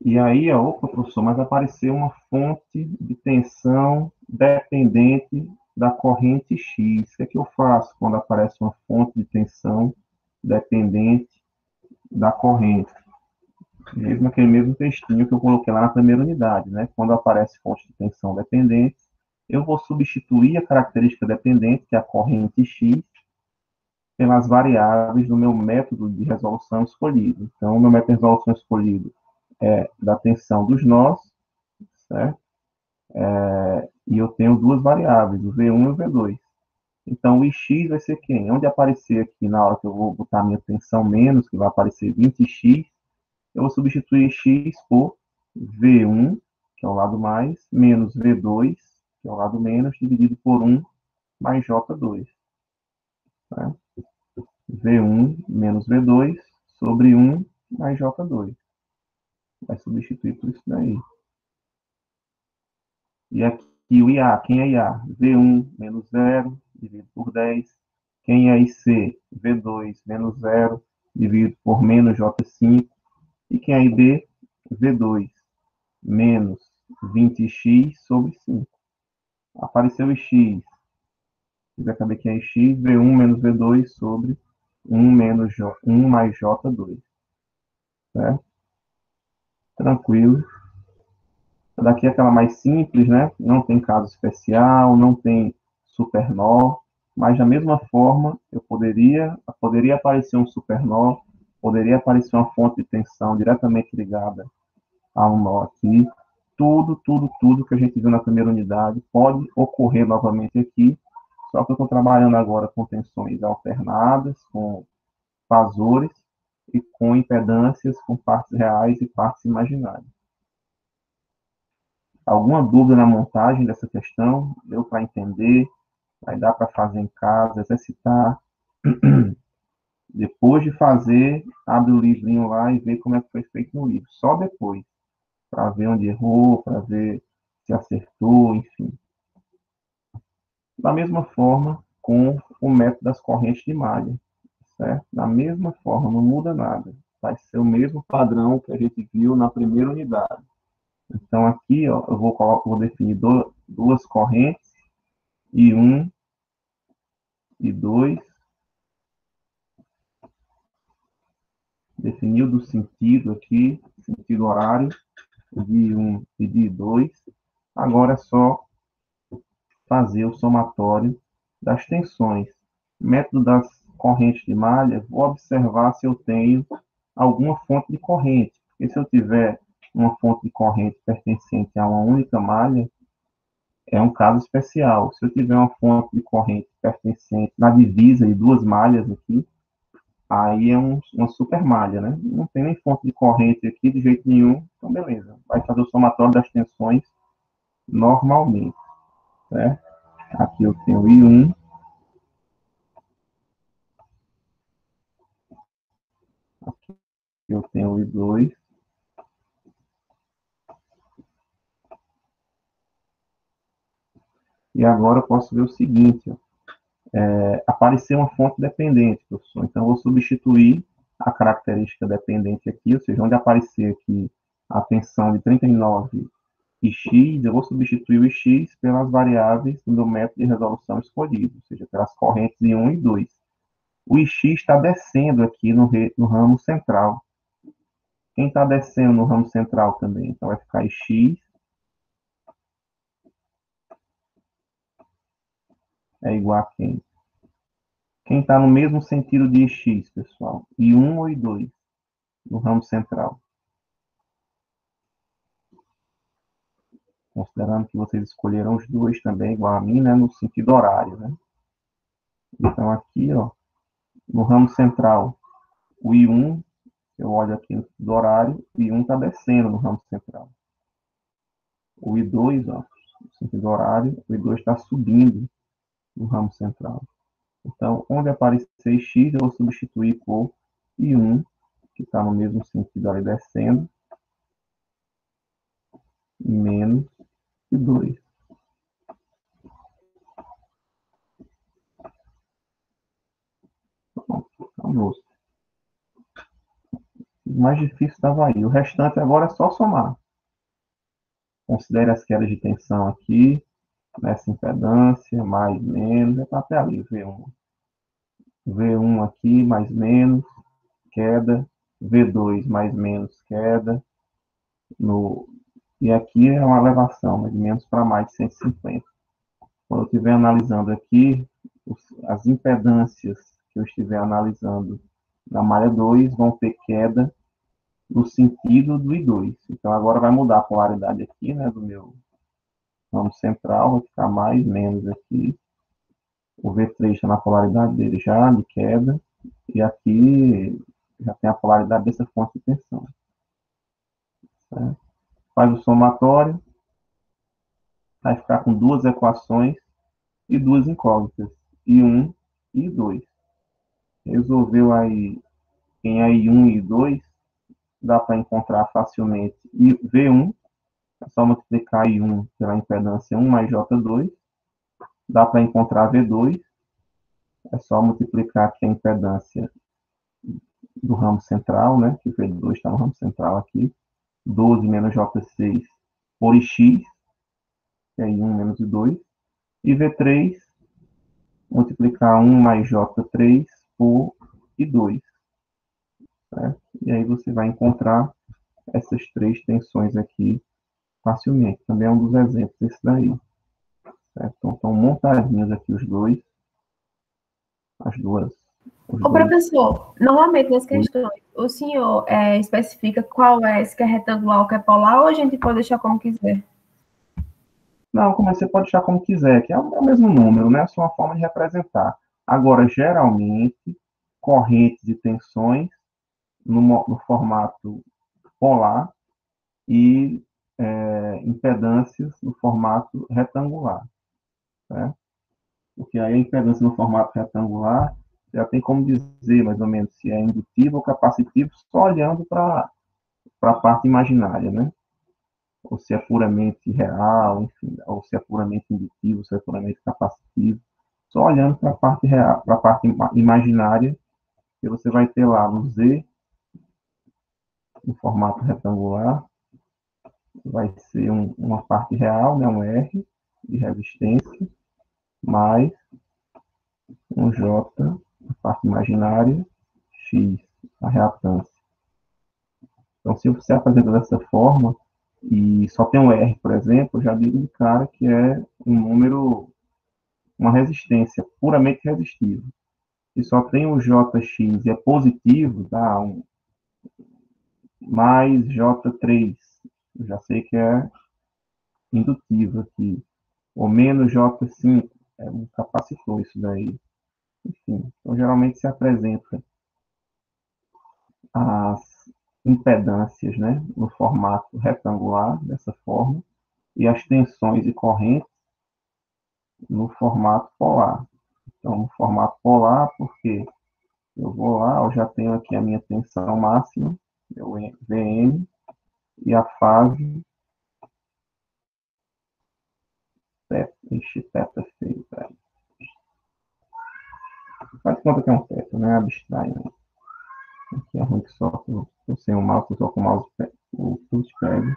e aí, ó, opa, professor, mas apareceu uma fonte de tensão dependente da corrente X. O que é que eu faço quando aparece uma fonte de tensão dependente da corrente? Mesmo aquele mesmo textinho que eu coloquei lá na primeira unidade, né? Quando aparece fonte de tensão dependente, eu vou substituir a característica dependente, que é a corrente X, pelas variáveis do meu método de resolução escolhido. Então, o meu método de resolução escolhido é da tensão dos nós, certo? E eu tenho duas variáveis, o V1 e o V2. Então, o Ix vai ser quem? Onde aparecer aqui, na hora que eu vou botar a minha tensão menos, que vai aparecer 20x, eu vou substituir x por V1, que é o lado mais, menos V2, que é o lado menos, dividido por 1 mais J2. Né? V1 menos V2 sobre 1 mais J2. Vai substituir por isso daí. E aqui o IA, quem é IA? V1 menos 0, dividido por 10. Quem é IC? V2 menos 0, dividido por menos J5. E quem é IB? V2 menos 20x sobre 5. Apareceu o x. Vai saber que é x, V1 menos V2 sobre 1, menos 1 mais J2. Certo? Tranquilo. Daqui é aquela mais simples, né? Não tem caso especial, não tem supernó, mas da mesma forma eu poderia aparecer um supernó, poderia aparecer uma fonte de tensão diretamente ligada a um nó aqui. Tudo que a gente viu na primeira unidade pode ocorrer novamente aqui, só que eu estou trabalhando agora com tensões alternadas, com fasores e com impedâncias, com partes reais e partes imaginárias. Alguma dúvida na montagem dessa questão? Deu para entender? Vai dar para fazer em casa, exercitar. Depois de fazer, abre o livrinho lá e vê como é que foi feito no livro. Só depois, para ver onde errou, para ver se acertou, enfim. Da mesma forma, com o método das correntes de malha, certo? Da mesma forma, não muda nada. Vai ser o mesmo padrão que a gente viu na primeira unidade. Então, aqui, ó, eu vou definir duas correntes, I1 e 2. Definiu do sentido aqui, sentido horário, de 1 e de 2. Agora é só fazer o somatório das tensões. Método das correntes de malha, vou observar se eu tenho alguma fonte de corrente. Porque se eu tiver uma fonte de corrente pertencente a uma única malha, é um caso especial. Se eu tiver uma fonte de corrente pertencente na divisa de duas malhas aqui, aí é uma super malha, né? Não tem nem fonte de corrente aqui de jeito nenhum, então beleza. Vai fazer o somatório das tensões normalmente, certo? Aqui eu tenho I1, aqui eu tenho I2, e agora eu posso ver o seguinte, ó. Apareceu uma fonte dependente, professor. Então, eu vou substituir a característica dependente aqui, ou seja, onde aparecer aqui a tensão de 39 e x, eu vou substituir o x pelas variáveis do meu método de resolução escolhido, ou seja, pelas correntes de 1 e 2. O ix está descendo aqui no ramo central. Quem está descendo no ramo central também? Então, vai ficar x é igual a quem? Quem está no mesmo sentido de x, pessoal? I1 ou I2 no ramo central? Considerando que vocês escolheram os dois também, igual a mim, né, no sentido horário, né? Então, aqui, ó, no ramo central, o I1, eu olho aqui no sentido horário, o I1 está descendo no ramo central. o I2, ó, no sentido horário, o I2 está subindo no ramo central. Então, onde aparecer X, eu vou substituir por I1, que está no mesmo sentido ali descendo, menos I2. Pronto, acabou. O mais difícil estava aí. O restante agora é só somar. Considere as quedas de tensão aqui, nessa impedância, mais, menos, já está até ali, V1. V1 aqui, mais, menos, queda. V2, mais, menos, queda. E aqui é uma elevação, de menos para mais de 150. Quando eu estiver analisando aqui, as impedâncias que eu estiver analisando na malha 2 vão ter queda no sentido do I2. Então, agora vai mudar a polaridade aqui, né, do meu ramo central, vai ficar mais, menos aqui. O V3 está na polaridade dele já, de queda. E aqui já tem a polaridade dessa fonte de tensão. Certo? Faz o somatório, vai ficar com duas equações e duas incógnitas, I1 e I2. Resolveu aí em I1 e I2, dá para encontrar facilmente V1, é só multiplicar I1 pela impedância 1 mais J2, dá para encontrar V2, é só multiplicar aqui a impedância do ramo central, né, que o V2 está no ramo central aqui, 12 menos J6 por X, que é I1 menos I2, e V3, multiplicar 1 mais J3 por I2. Certo? E aí você vai encontrar essas três tensões aqui facilmente. Também é um dos exemplos desse daí. Certo? Então, estão montadinhos aqui os dois. As duas. Ô, professor, normalmente nas questões, o senhor especifica qual é, se quer retangular ou quer polar, ou a gente pode deixar como quiser? Não, como você pode deixar como quiser, que é o mesmo número, né? É só uma forma de representar. Agora, geralmente, correntes e tensões no formato polar e impedâncias no formato retangular. Certo? Porque aí a impedância no formato retangular já tem como dizer mais ou menos se é indutivo ou capacitivo só olhando para a parte imaginária, né? Ou se é puramente real, enfim, ou se é puramente indutivo, se é puramente capacitivo. Só olhando para a parte real, para a parte imaginária, que você vai ter lá no Z, em formato retangular, vai ser uma parte real, né, um R de resistência, mais um J, a parte imaginária, X, a reatância. Então, se você apresenta dessa forma, e só tem um R, por exemplo, eu já digo de cara que é um número, uma resistência puramente resistiva. Se só tem o Jx e é positivo, dá um mais J3. Eu já sei que é indutivo aqui. Ou menos J5, é um capacitor isso daí. Enfim, então geralmente se apresenta as impedâncias, né, no formato retangular, dessa forma, e as tensões e correntes no formato polar. Então, no formato polar, porque eu vou lá, eu já tenho aqui a minha tensão máxima, meu Vm, e a fase θ feio, faz conta que é um teto, né? Abstrai, né? Aqui é ruim que só estou sem o mouse, só com o mouse o touchpad.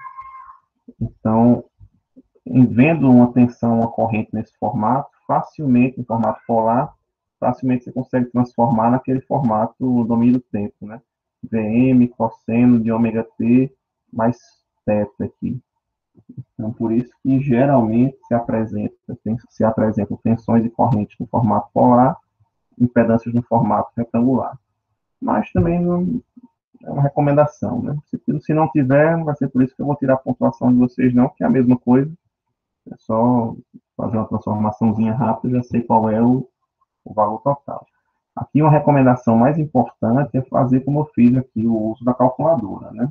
Então, vendo uma tensão, uma corrente nesse formato, facilmente, em formato polar, facilmente você consegue transformar naquele formato do domínio do tempo, né? Vm, cosseno de ômega t, mais θ aqui. Então, por isso que geralmente se apresentam tensões e correntes no formato polar, impedâncias no formato retangular. Mas também não, é uma recomendação, né? Se não tiver, não vai ser por isso que eu vou tirar a pontuação de vocês, não, que é a mesma coisa. É só fazer uma transformaçãozinha rápida, já sei qual é o valor total. Aqui uma recomendação mais importante é fazer como eu fiz aqui, o uso da calculadora, né?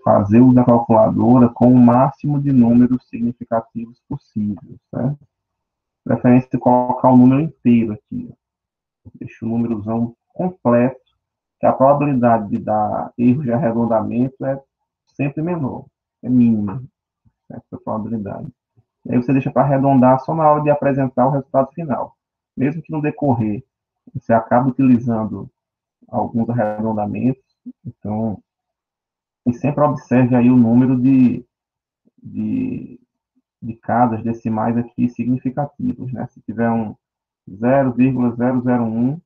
fazer uso da calculadora com o máximo de números significativos possível, certo? Preferência colocar o número inteiro aqui. Deixa o númerozão completo, que a probabilidade de dar erro de arredondamento é sempre menor, é mínima, essa probabilidade. E aí você deixa para arredondar só na hora de apresentar o resultado final. Mesmo que no decorrer você acabe utilizando alguns arredondamentos, então, e sempre observe aí o número de, de casas decimais aqui significativos, né? Se tiver um 0,001,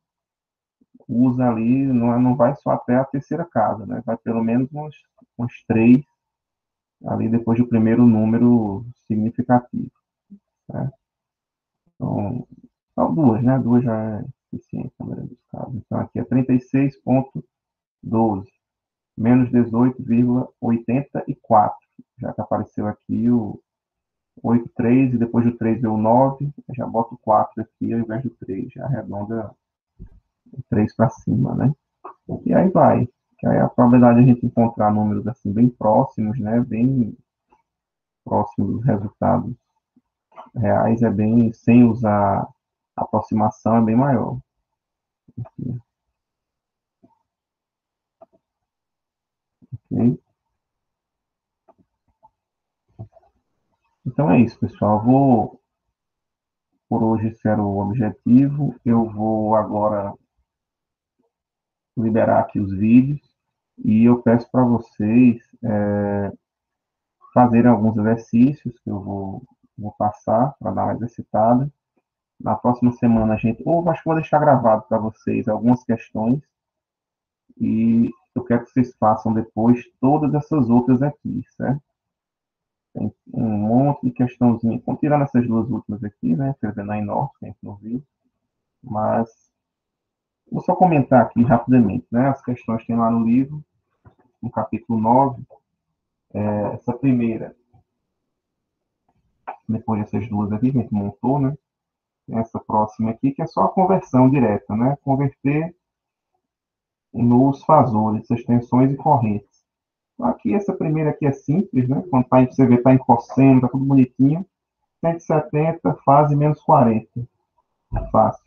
usa ali, não vai só até a terceira casa, né? Vai pelo menos uns 3 ali depois do primeiro número significativo, né? Então, só duas, né? Duas já é suficiente na maioria dos casos. Então, aqui é 36,12, menos 18,84. Já que apareceu aqui o 83, e depois do 3 veio o 9, já bota o 4 aqui ao invés do 3, já arredonda o 3 para cima, né? E aí vai. Que aí a probabilidade de a gente encontrar números assim bem próximos, né? Bem próximos dos resultados reais é bem, sem usar aproximação, é bem maior. Ok? Então é isso, pessoal. Por hoje esse era o objetivo. Eu vou agora liberar aqui os vídeos e eu peço para vocês fazerem alguns exercícios que eu vou passar para dar uma exercitada. Na próxima semana a gente, ou acho que vou deixar gravado para vocês algumas questões e eu quero que vocês façam depois todas essas outras aqui, certo? Tem um monte de questãozinha, tirando essas duas últimas aqui, né? Escrevendo em norte, que a gente não viu, mas vou só comentar aqui rapidamente, né? As questões tem lá no livro, no capítulo 9, essa primeira, depois dessas duas aqui que a gente montou, né? Essa próxima aqui, que é só a conversão direta, né? Converter nos fasores, extensões e correntes. Aqui, essa primeira aqui é simples, né? Quando você vê, está em cosseno, está tudo bonitinho. 170, fase menos 40. Fácil.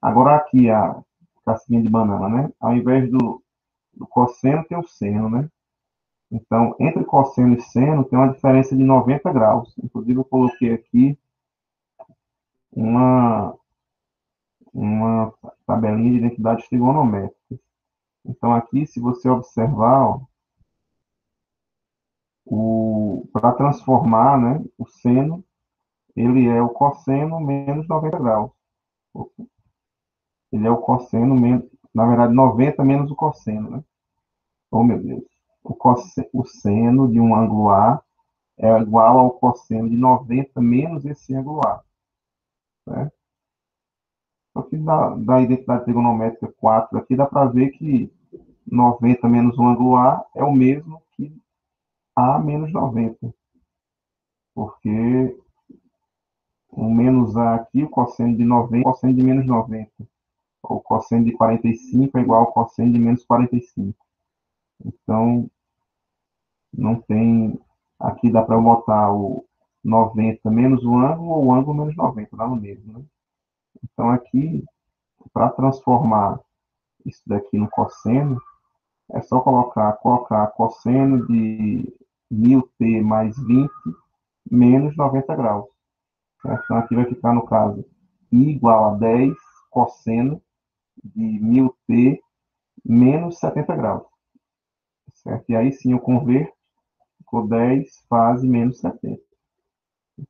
Agora aqui a casquinha de banana, né? Ao invés do cosseno, tem o seno, né? Então, entre cosseno e seno tem uma diferença de 90 graus. Inclusive, eu coloquei aqui uma, uma tabelinha de identidades trigonométricas. Então, aqui, se você observar, para transformar, né, o seno, ele é o cosseno menos 90 graus. Ele é o cosseno menos, na verdade, 90 menos o cosseno, né? Oh, meu Deus. O seno de um ângulo A é igual ao cosseno de 90 menos esse ângulo A. Certo? Só que da identidade trigonométrica 4 aqui, dá para ver que 90 menos o ângulo A é o mesmo que A menos 90. Porque o menos A aqui, o cosseno de 90, o cosseno de menos 90. O cosseno de 45 é igual ao cosseno de menos 45. Então, não tem. Aqui dá para botar o 90 menos o ângulo ou o ângulo menos 90, dá no mesmo. Né? Então, aqui, para transformar isso daqui no cosseno, é só colocar cosseno de 1000t mais 20 menos 90 graus. Certo? Então, aqui vai ficar, no caso, I igual a 10 cosseno de 1000t menos 70 graus. Certo? E aí sim eu converto, ficou 10 fase menos 70.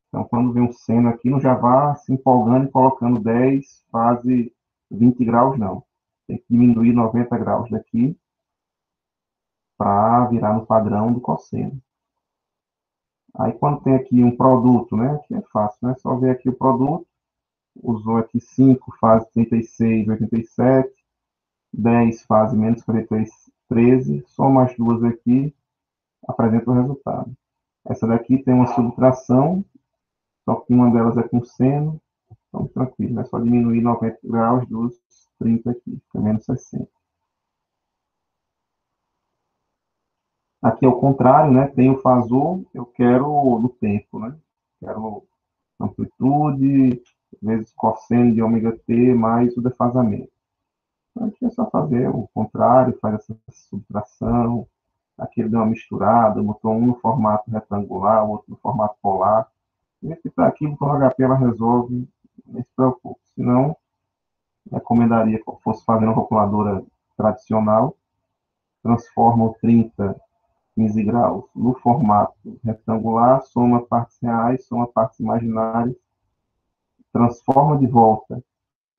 Então, quando vem um seno aqui, não já vá se empolgando e colocando 10 fase 20 graus, não. Tem que diminuir 90 graus daqui para virar no padrão do cosseno. Aí, quando tem aqui um produto, né? Aqui é fácil, né? Só ver aqui o produto. Usou aqui 5 fase 36, 87. 10 fase menos 43, 13. Soma as duas aqui, apresenta o resultado. Essa daqui tem uma subtração, só que uma delas é com seno. Então, tranquilo, é só diminuir 90 graus dos 30 aqui, fica menos 60. Aqui é o contrário, né? Tem o fasor, eu quero no tempo, né? Quero amplitude, vezes cosseno de ômega t mais o defasamento. Então, aqui é só fazer o contrário, faz essa subtração. Aqui ele deu uma misturada, botou um no formato retangular, o outro no formato polar. E esse para aqui, botou no HP, ela resolve, nem se preocupe. Senão, recomendaria que fosse fazer uma calculadora tradicional, transforma o 30 15 graus no formato retangular, soma partes reais, soma partes imaginárias, transforma de volta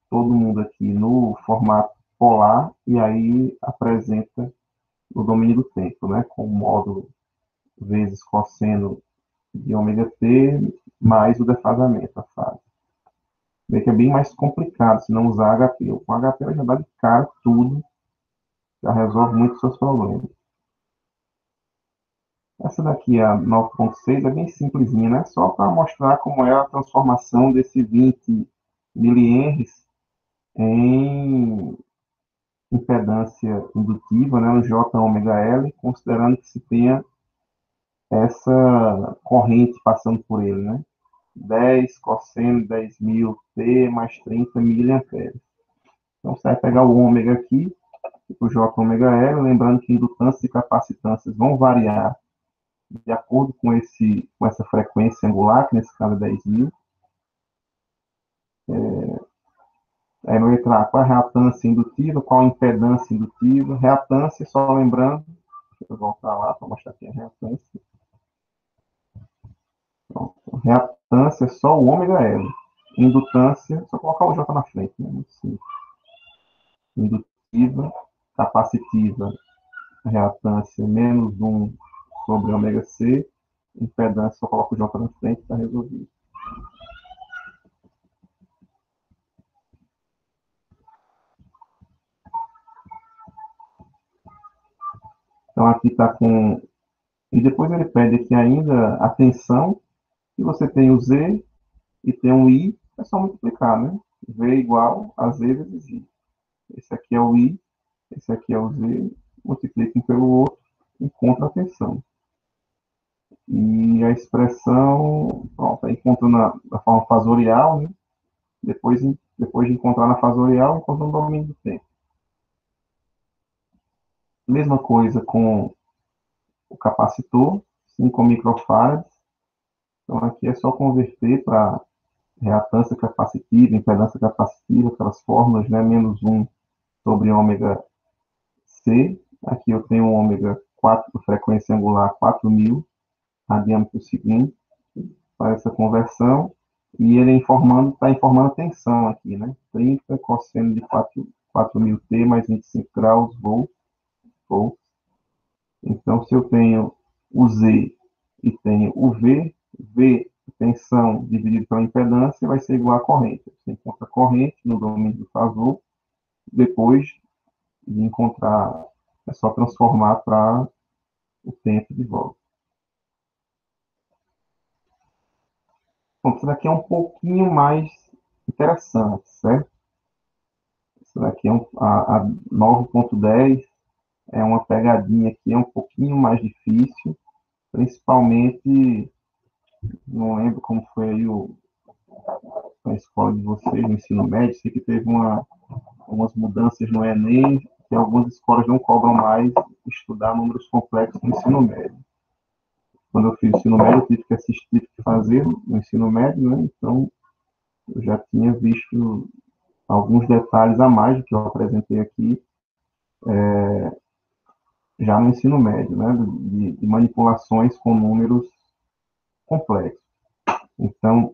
todo mundo aqui no formato polar e aí apresenta o domínio do tempo, né, com o módulo vezes cosseno de ômega t mais o defasamento, a fase. Vê que é bem mais complicado se não usar HP. Com HP já dá de cara tudo, já resolve muitos seus problemas. Essa daqui, a 9.6, é bem simplesinha, né? Só para mostrar como é a transformação desse 20 milihenries em impedância indutiva, né, no J-ômega-L, considerando que se tenha essa corrente passando por ele, né? 10 cosseno 10.000 T mais 30 miliamperes. Então, você vai pegar o ômega aqui, o J-ômega-L, lembrando que indutâncias e capacitâncias vão variar de acordo com essa frequência angular, que nesse caso é 10.000. Aí vai entrar qual a reatância indutiva, qual a impedância indutiva. Reatância, só lembrando, deixa eu voltar lá para mostrar aqui a reatância. Pronto. Reatância é só o ômega L. Indutância, só colocar o J na frente, né? Assim. Indutiva, capacitiva, reatância menos 1 sobre ômega C. Impedância, só coloca o J na frente, está resolvido. Então aqui está com. E depois ele pede aqui ainda a tensão. Se você tem o Z e tem um I, é só multiplicar, né? V igual a Z vezes I. Esse aqui é o I, esse aqui é o Z, multiplica um pelo outro, encontra a tensão. E a expressão, pronto, aí encontra na forma fasorial, né? Depois de encontrar na fasorial, encontra no domínio do tempo. Mesma coisa com o capacitor, 5 microfarads. Então aqui é só converter para reatância capacitiva, impedância capacitiva, aquelas fórmulas, né? Menos 1 sobre ômega C. Aqui eu tenho um ômega 4, frequência angular 4.000 radianos por segundo. Faz essa conversão. E ele está informando a tensão aqui, né? 30 cosseno de 4.000 T mais 25 graus volts. Então, se eu tenho o Z e tenho o V, V, tensão dividido pela impedância, vai ser igual a corrente. Você encontra a corrente no domínio do fasor, depois de encontrar, é só transformar para o tempo de volta. Bom, isso daqui é um pouquinho mais interessante, certo? Isso daqui é a 9.10 é uma pegadinha aqui, é um pouquinho mais difícil, principalmente, não lembro como foi aí a escola de vocês, no ensino médio, sei que teve umas mudanças no Enem, que algumas escolas não cobram mais estudar números complexos no ensino médio. Quando eu fiz o ensino médio, eu tive que fazer no ensino médio, né? Então, eu já tinha visto alguns detalhes a mais do que eu apresentei aqui, já no ensino médio, né? De manipulações com números complexos. Então,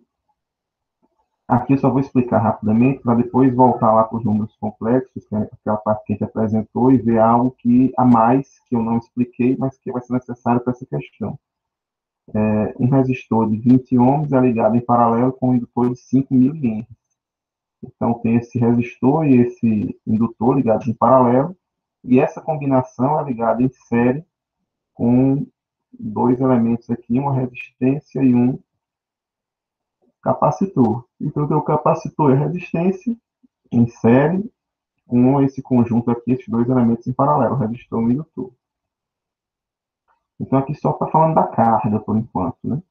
aqui eu só vou explicar rapidamente, para depois voltar lá para os números complexos, que é aquela parte que a gente apresentou, e ver algo a mais que eu não expliquei, mas que vai ser necessário para essa questão. Um resistor de 20 ohms é ligado em paralelo com um indutor de 5 milihenries. Então, tem esse resistor e esse indutor ligados em paralelo, e essa combinação é ligada em série com dois elementos aqui, uma resistência e um capacitor. Então, o capacitor e a resistência em série com esse conjunto aqui, esses dois elementos em paralelo, resistor e indutor. Então, aqui só está falando da carga, por enquanto, né?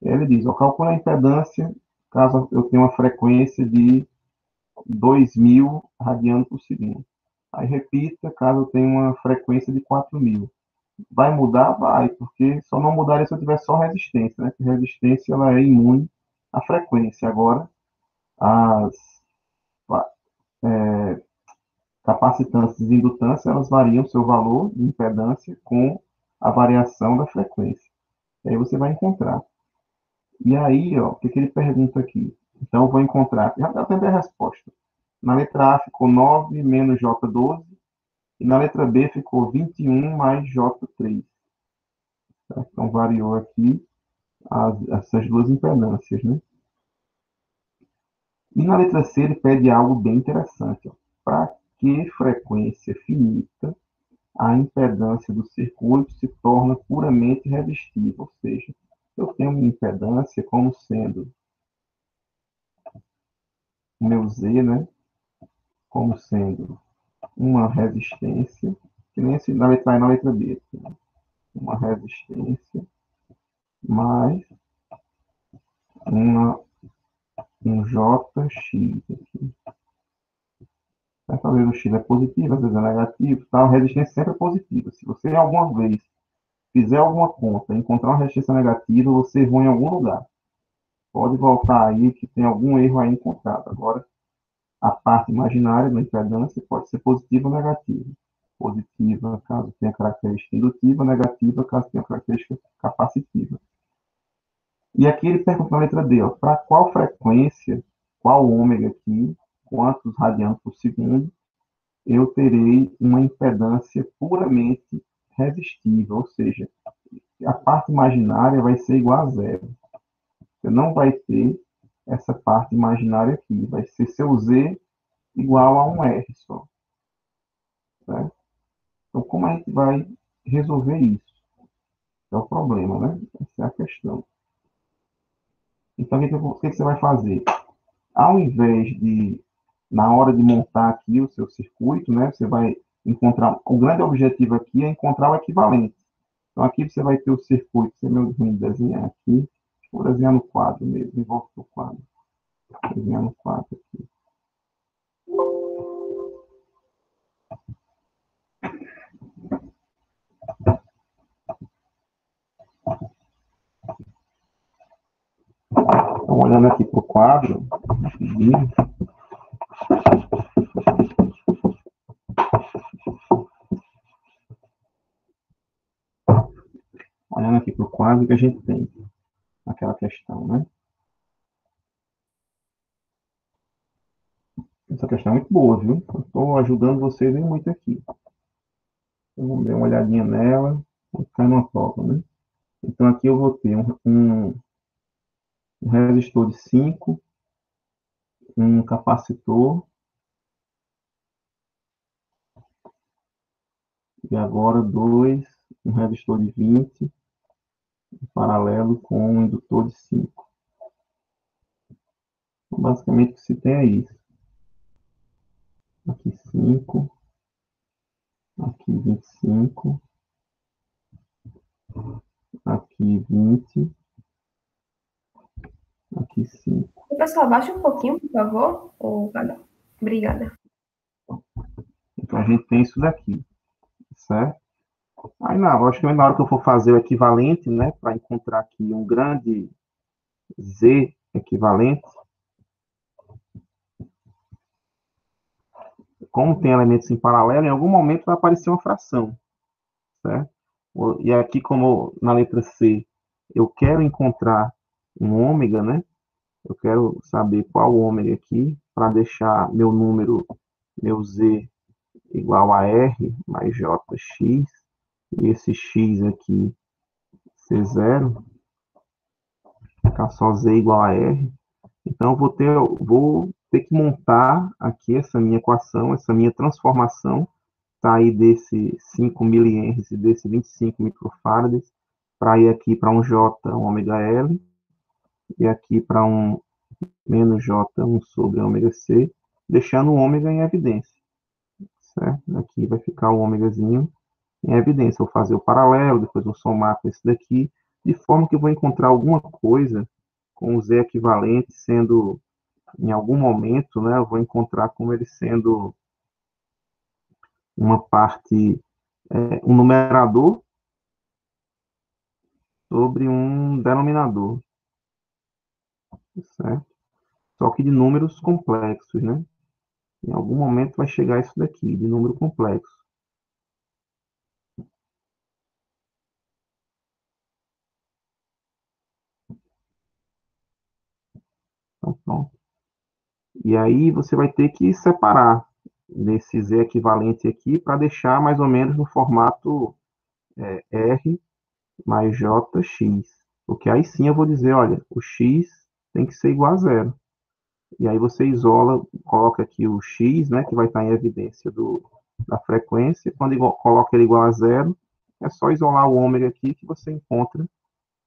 Ele diz, ó, calcula a impedância caso eu tenha uma frequência de 2.000 radianos por segundo. Aí repita caso eu tenha uma frequência de 4.000. Vai mudar? Vai, porque só não mudaria se eu tiver só resistência, né? Porque resistência ela é imune à frequência. Agora, as capacitâncias e indutâncias, elas variam seu valor de impedância com a variação da frequência. E aí você vai encontrar. E aí, ó, o que ele pergunta aqui? Então, eu vou encontrar, já tem a resposta. Na letra A ficou 9 menos J12, e na letra B ficou 21 mais J3. Então, variou aqui essas duas impedâncias, né? E na letra C, ele pede algo bem interessante. Para que frequência finita a impedância do circuito se torna puramente resistível? Ou seja, eu tenho uma impedância como sendo o meu Z, né? Como sendo uma resistência, que nem assim, na letra A e na letra B. Aqui, né? Uma resistência mais uma, um JX aqui. Às vezes o X é positivo, às vezes é negativo, tá? A resistência sempre é positiva. Se você alguma vez fizer alguma conta e encontrar uma resistência negativa, você errou em algum lugar. Pode voltar aí que tem algum erro aí encontrado. Agora, a parte imaginária da impedância pode ser positiva ou negativa. Positiva, caso tenha característica indutiva, negativa, caso tenha característica capacitiva. E aqui ele pergunta na letra D, para qual frequência, qual ômega aqui, quantos radianos por segundo, eu terei uma impedância puramente resistível, ou seja, a parte imaginária vai ser igual a zero. Você não vai ter essa parte imaginária aqui, vai ser seu Z igual a um R só. Certo? Então, como a gente vai resolver isso? É o problema, né? Essa é a questão. Então, o que você vai fazer? Ao invés de, na hora de montar aqui o seu circuito, né, você vai encontrar, o grande objetivo aqui é encontrar o equivalente. Então, aqui você vai ter o circuito, você meu ruim de desenhar aqui, vou desenhar no quadro mesmo, em volta do quadro. Vou desenhar no quadro aqui. Então, olhando aqui para o quadro, olhando aqui para o quadro que a gente tem aquela questão, né? Essa questão é muito boa, viu? Eu estou ajudando vocês em muito aqui. Então, vamos dar uma olhadinha nela, vou ficar numa prova, né? Então, aqui eu vou ter um resistor de 5, um capacitor, e agora um resistor de 20, em paralelo com um indutor de 5. Então, basicamente, o que se tem é isso. Aqui 5, aqui 25, aqui 20, aqui 5. Pessoal, baixa um pouquinho, por favor. Obrigada. Então, a gente tem isso daqui, certo? Aí, não, acho que na hora que eu for fazer o equivalente, né, para encontrar aqui um grande Z equivalente, como tem elementos em paralelo, em algum momento vai aparecer uma fração, certo? E aqui, como na letra C, eu quero encontrar um ômega, né? Eu quero saber qual ômega aqui, para deixar meu número, meu Z, igual a R mais JX, e esse X aqui ser zero, ficar só Z igual a R. Então, eu vou ter que montar aqui essa minha equação, essa minha transformação, sair desse 5 milihenries e desse 25 microfarads, para ir aqui para um J, um ômega L, e aqui para um menos J1 sobre ômega C, deixando o ômega em evidência. Certo? Aqui vai ficar o ômegazinho em evidência. Vou fazer o paralelo, depois vou somar com esse daqui, de forma que eu vou encontrar alguma coisa com o Z equivalente sendo, em algum momento, né, eu vou encontrar como ele sendo uma parte, um numerador sobre um denominador, certo? Só que de números complexos, né? Em algum momento vai chegar isso daqui, de número complexo. Então, pronto. E aí você vai ter que separar desse Z equivalente aqui para deixar mais ou menos no formato R mais JX. Porque aí sim eu vou dizer, olha, o X tem que ser igual a zero. E aí você isola, coloca aqui o X, né, que vai estar em evidência da frequência. Quando coloca ele igual a zero, é só isolar o ômega aqui que você encontra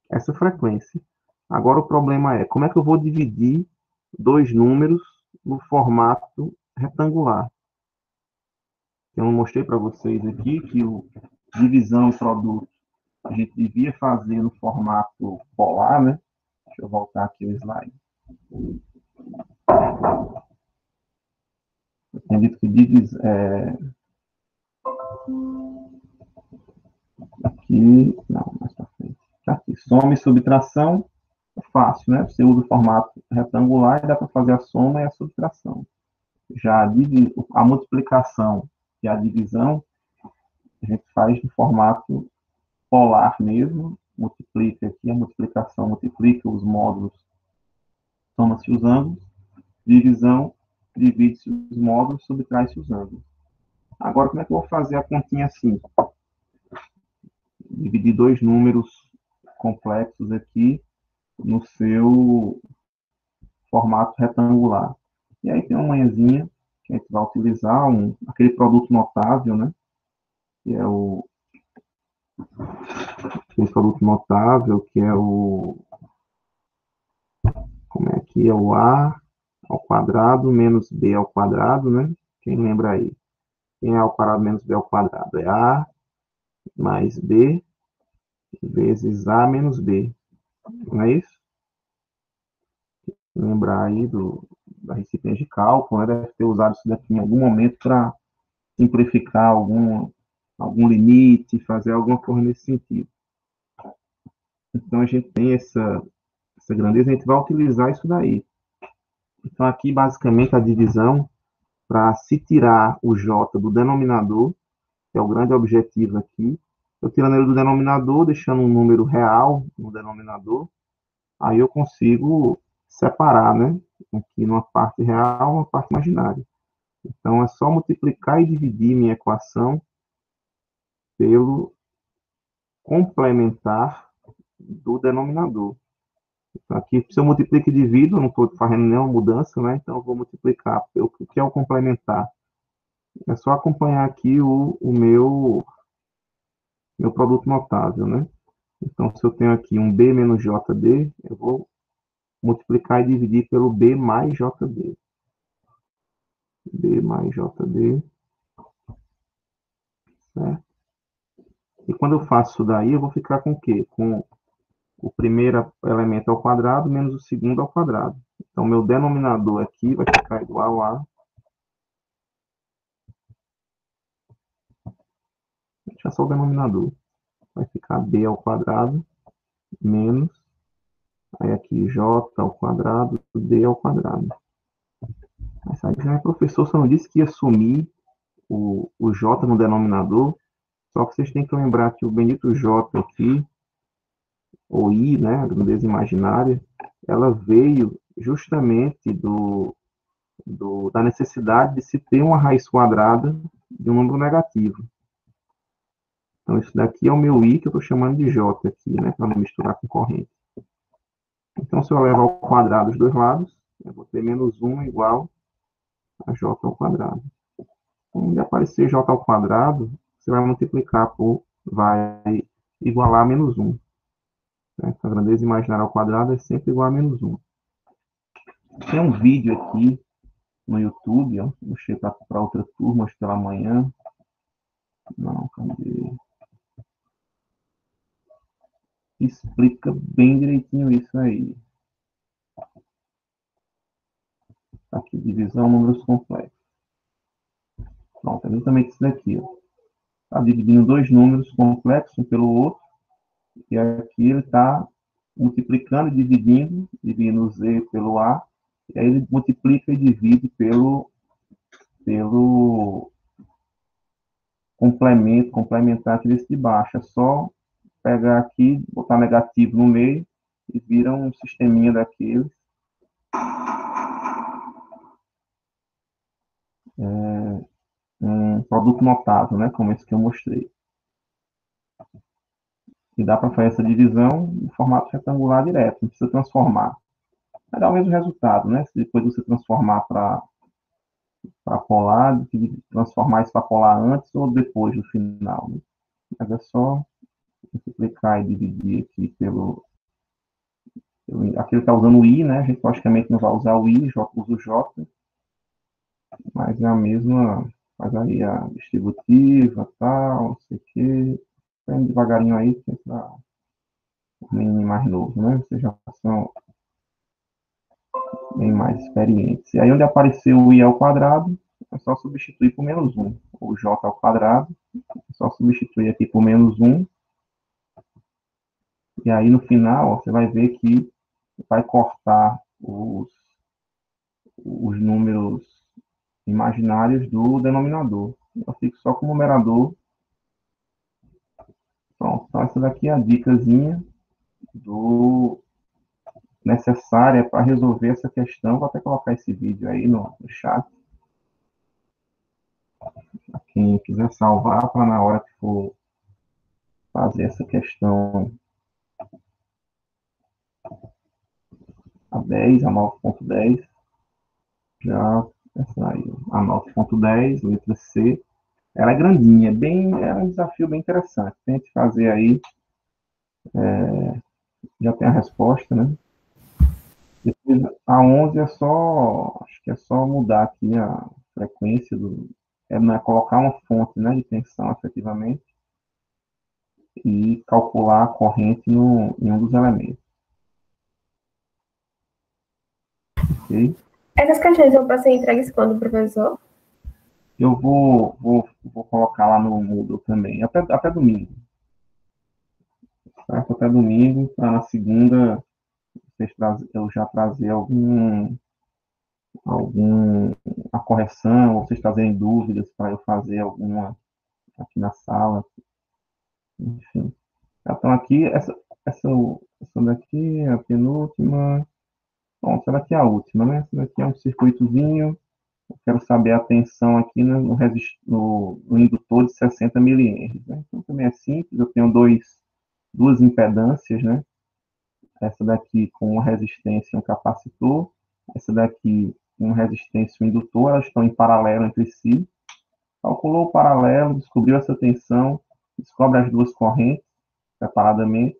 essa frequência. Agora o problema é, como é que eu vou dividir dois números no formato retangular? Eu mostrei para vocês aqui que o divisão e produto a gente devia fazer no formato polar, né? Deixa eu voltar aqui o slide. Eu tenho dito que aqui, não, mais para frente. Aqui, soma e subtração é fácil, né? Você usa o formato retangular e dá para fazer a soma e a subtração. Já a multiplicação e a divisão a gente faz no formato polar mesmo, multiplica aqui, a multiplicação multiplica os módulos, soma-se os ângulos, divisão, divide-se os módulos, subtrai-se os ângulos. Agora, como é que eu vou fazer a continha assim? Dividir dois números complexos aqui no seu formato retangular. E aí tem uma manhãzinha que a gente vai utilizar, aquele produto notável, né? Que é aquele produto notável, que é como é que é o A ao quadrado menos B ao quadrado, né? Quem lembra aí? Quem é A ao quadrado menos B ao quadrado? É A mais B vezes A menos B. Não é isso? Lembrar aí da recipiente de cálculo, né? Deve ter usado isso daqui em algum momento para simplificar algum limite, fazer alguma coisa nesse sentido. Então, a gente tem essa grandeza, a gente vai utilizar isso daí. Então, aqui, basicamente, a divisão, para se tirar o J do denominador, que é o grande objetivo aqui, eu tirando ele do denominador, deixando um número real no denominador, aí eu consigo separar, né? Aqui numa parte real, uma parte imaginária. Então, é só multiplicar e dividir minha equação pelo complementar do denominador. Então, aqui, se eu multiplico e divido, eu não estou fazendo nenhuma mudança, né? Então, eu vou multiplicar. O que é o complementar? É só acompanhar aqui o meu produto notável, né? Então, se eu tenho aqui um B menos JB, eu vou multiplicar e dividir pelo B mais JB. B mais JB, certo? E quando eu faço isso daí, eu vou ficar com o quê? Com o primeiro elemento ao quadrado menos o segundo ao quadrado. Então, meu denominador aqui vai ficar igual a... Deixa só o denominador. Vai ficar B ao quadrado menos... Aí aqui J ao quadrado, D ao quadrado. Aí, professor, você não disse que ia sumir o J no denominador? Só que vocês têm que lembrar que o bendito J aqui, ou I, né, a grandeza imaginária, ela veio justamente da necessidade de se ter uma raiz quadrada de um número negativo. Então, isso daqui é o meu I, que eu estou chamando de J aqui, né, para não misturar com corrente. Então, se eu levar ao quadrado os dois lados, eu vou ter menos 1 igual a J ao quadrado. Quando aparecer J ao quadrado, você vai multiplicar vai igualar a menos 1. Certo? A grandeza imaginária ao quadrado é sempre igual a menos 1. Tem um vídeo aqui no YouTube, ó, mostrei para outra turma hoje pela manhã, Não, cadê? Explica bem direitinho isso aí. Aqui, divisão, números complexos. Pronto, é exatamente isso daqui. Está dividindo dois números complexos um pelo outro. E aqui ele está multiplicando e dividindo o Z pelo A. E aí ele multiplica e divide pelo complementar aqui desse de baixo. É só pegar aqui, botar negativo no meio e vira um sisteminha daqueles. Um produto notável, né? Como esse que eu mostrei. E dá para fazer essa divisão em formato retangular direto, não precisa transformar. Vai dar o mesmo resultado, né? Se depois você transformar para polar, transformar isso para polar antes ou depois do final. Né? Mas é só multiplicar e dividir aqui pelo. Aqui ele está usando o I, né? A gente logicamente não vai usar o I, J usa o J, mas é a mesma. Faz aí a distributiva, tal, não sei o quê. Vem devagarinho aí, para o menino mais novo, né? Vocês já são bem mais experientes. E aí, onde apareceu o I ao quadrado, é só substituir por menos 1. O J ao quadrado, é só substituir aqui por menos 1. E aí, no final, ó, você vai ver que vai cortar os números imaginários do denominador. Eu fico só com o numerador. Pronto. Então, essa daqui é a dicasinha necessária para resolver essa questão. Vou até colocar esse vídeo aí no chat. Para quem quiser salvar, para na hora que for fazer essa questão a 10, a 9.10, já essa aí, a 9.10, letra C. Ela é grandinha, é um desafio bem interessante. Tente fazer aí, já tem a resposta, né? Depois, a 11 é só, acho que é só mudar aqui a frequência não é colocar uma fonte, né, de tensão, efetivamente, e calcular a corrente em um dos elementos. Ok? Essas caixinhas vão para ser entregues quando, professor? Eu vou colocar lá no Moodle também, até domingo. Certo? Até domingo, para na segunda eu já trazer a correção, ou vocês trazerem dúvidas para eu fazer alguma aqui na sala. Enfim. Então aqui, essa daqui é a penúltima. Bom, essa daqui é a última, né? Essa daqui é um circuitozinho. Eu quero saber a tensão aqui no indutor de 60 milihenries. Né? Então também é simples, eu tenho duas impedâncias, né? Essa daqui com uma resistência e um capacitor, essa daqui com uma resistência e um indutor, elas estão em paralelo entre si. Calculou o paralelo, descobriu essa tensão, descobre as duas correntes separadamente.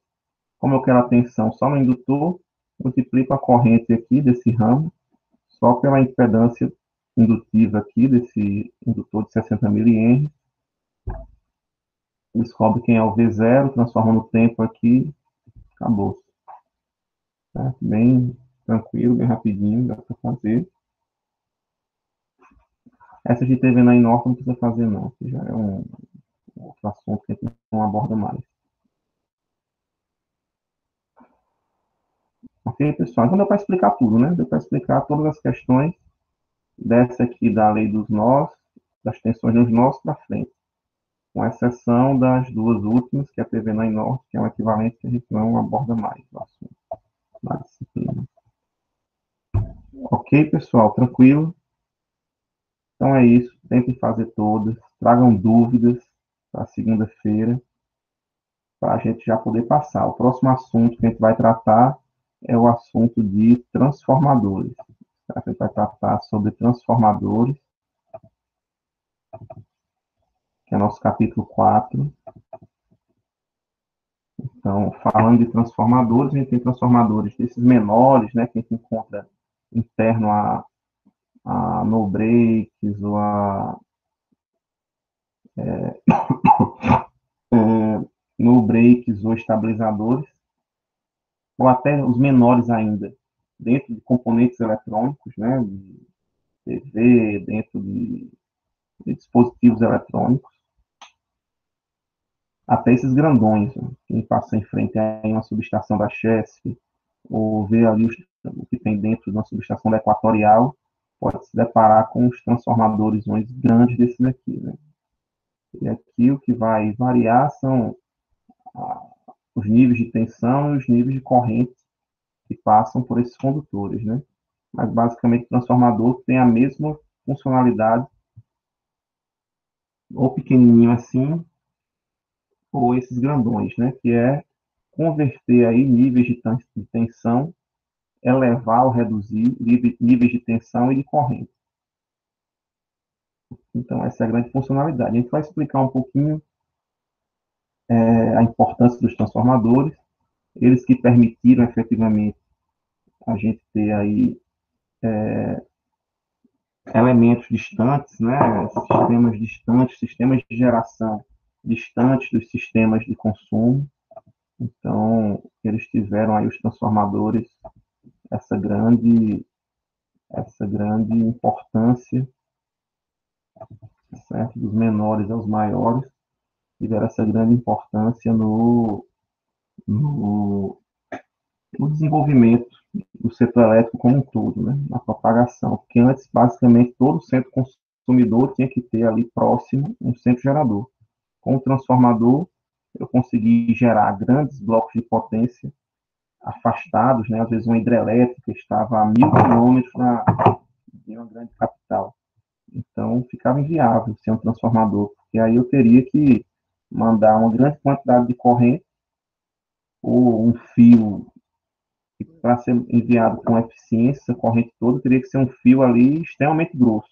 Como eu quero a tensão só no indutor, multiplico a corrente aqui desse ramo só pela impedância indutiva aqui desse indutor de 60 milihenries. Descobre quem é o V0, transforma no tempo aqui, acabou. Tá? Bem tranquilo, bem rapidinho, dá para fazer. Essa de TV na Inor não precisa fazer não, que já é um outro assunto que a gente não aborda mais. Ok, pessoal? Então deu para explicar tudo, né? Deu para explicar todas as questões dessa aqui da lei dos nós, das tensões dos nós para frente. Com exceção das duas últimas, que é a TV na Inor, que é um equivalente que a gente não aborda mais no assunto, na disciplina. Ok, pessoal? Tranquilo? Então é isso. Tentem fazer todas. Tragam dúvidas para segunda-feira, para a gente já poder passar. O próximo assunto que a gente vai tratar é o assunto de transformadores. A gente vai tratar sobre transformadores, que é nosso capítulo 4. Então, falando de transformadores, a gente tem transformadores desses menores, né, que a gente encontra interno a no breaks ou no breaks ou estabilizadores, ou até os menores ainda, dentro de componentes eletrônicos, né, de TV, dentro de dispositivos eletrônicos, até esses grandões, né, quem passa em frente a uma subestação da Chesf, ou vê ali o que tem dentro de uma subestação da Equatorial, pode se deparar com os transformadores grandes desses aqui, né? E aqui o que vai variar são os níveis de tensão e os níveis de corrente que passam por esses condutores, né? Mas basicamente o transformador tem a mesma funcionalidade, ou pequenininho assim, ou esses grandões, né? Que é converter aí níveis de tensão, elevar ou reduzir níveis de tensão e de corrente. Então, essa é a grande funcionalidade. A gente vai explicar um pouquinho a importância dos transformadores, eles que permitiram efetivamente a gente ter aí elementos distantes, né, sistemas distantes, sistemas de geração distantes dos sistemas de consumo. Então, eles tiveram aí os transformadores essa grande importância, certo? Dos menores aos maiores, tiveram essa grande importância no, no desenvolvimento do setor elétrico como um todo, né? Na propagação, porque antes, basicamente, todo centro consumidor tinha que ter ali próximo um centro gerador. Com o transformador, eu consegui gerar grandes blocos de potência afastados, né? Às vezes uma hidrelétrica estava a 1.000 quilômetros de uma grande capital. Então, ficava inviável ser um transformador, porque aí eu teria que mandar uma grande quantidade de corrente ou um fio para ser enviado com eficiência, a corrente toda, teria que ser um fio ali extremamente grosso.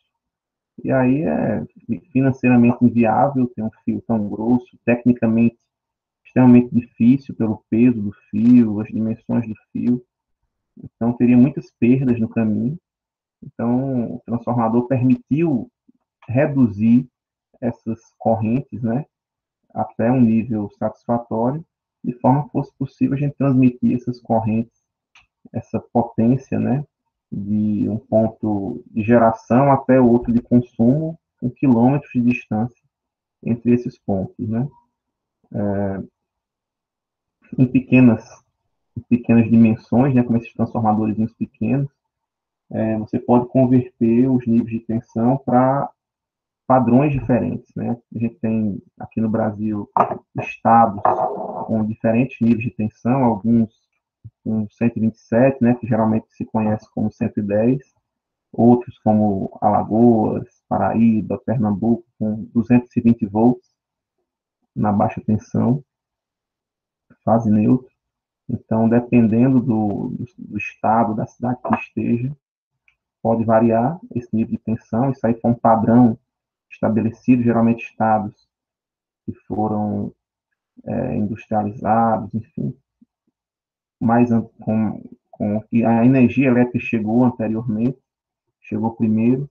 E aí é financeiramente inviável ter um fio tão grosso, tecnicamente extremamente difícil pelo peso do fio, as dimensões do fio. Então teria muitas perdas no caminho. Então o transformador permitiu reduzir essas correntes, né, até um nível satisfatório, de forma que fosse possível a gente transmitir essas correntes, essa potência, né, de um ponto de geração até outro de consumo, com quilômetros de distância entre esses pontos, né? Em pequenas dimensões, né, como esses transformadores pequenos, você pode converter os níveis de tensão para padrões diferentes, né? A gente tem aqui no Brasil estados com diferentes níveis de tensão, alguns com 127, né, que geralmente se conhece como 110, outros como Alagoas, Paraíba, Pernambuco, com 220 volts na baixa tensão, fase neutra. Então, dependendo do estado, da cidade que esteja, pode variar esse nível de tensão. Isso aí foi um padrão estabelecido, geralmente estados que foram industrializados, enfim, mais com que a energia elétrica chegou anteriormente, chegou primeiro,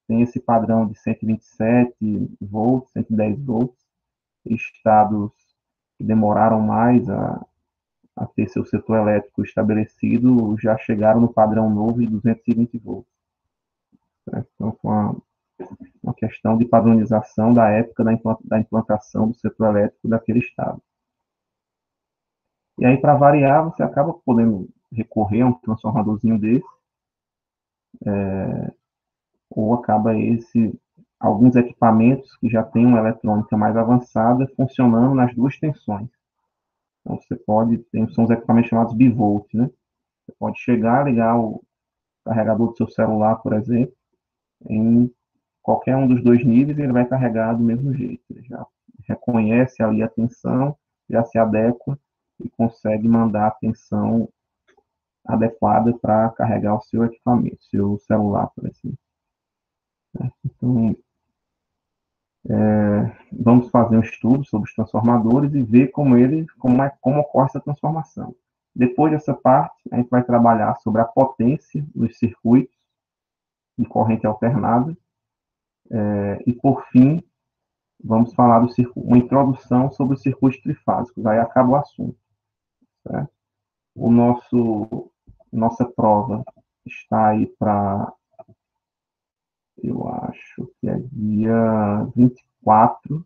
tem esse padrão de 127 volts, 110 volts, estados que demoraram mais a ter seu setor elétrico estabelecido já chegaram no padrão novo de 220 volts. Certo? Então, foi uma questão de padronização da época da implantação do setor elétrico daquele estado. E aí, para variar, você acaba podendo recorrer a um transformadorzinho desse, ou acaba alguns equipamentos que já têm uma eletrônica mais avançada funcionando nas duas tensões. Então, você são os equipamentos chamados bivolt, né? Você pode chegar, ligar o carregador do seu celular, por exemplo, em qualquer um dos dois níveis, ele vai carregar do mesmo jeito. Ele já reconhece ali a tensão, já se adequa e consegue mandar a tensão adequada para carregar o seu equipamento, seu celular, por exemplo. Então, vamos fazer um estudo sobre os transformadores e ver como ocorre essa transformação. Depois dessa parte, a gente vai trabalhar sobre a potência dos circuitos de corrente alternada e, por fim, vamos falar uma introdução sobre os circuitos trifásicos, aí acaba o assunto. Certo? Nossa prova está aí para, eu acho que é dia 24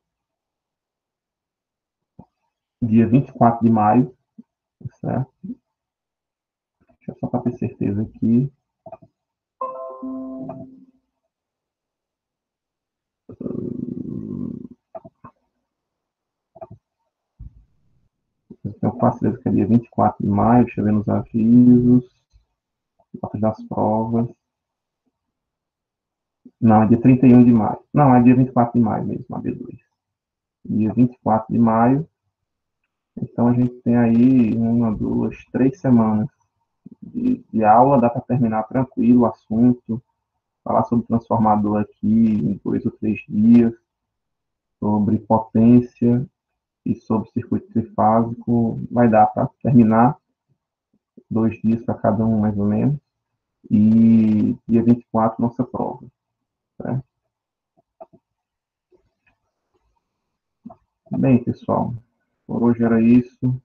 de maio, certo? Deixa eu só para ter certeza aqui. Eu tenho quase certeza que é dia 24 de maio, deixa eu ver nos avisos, datas das provas. Não, é dia 31 de maio. Não, é dia 24 de maio mesmo, a B2. Dia 24 de maio. Então a gente tem aí 1, 2, 3 semanas de aula, dá para terminar tranquilo o assunto, falar sobre transformador aqui em 2 ou 3 dias, sobre potência e sobre circuito trifásico, vai dar para terminar 2 dias para cada um, mais ou menos, e dia 24 nossa prova, certo? Bem, pessoal, por hoje era isso.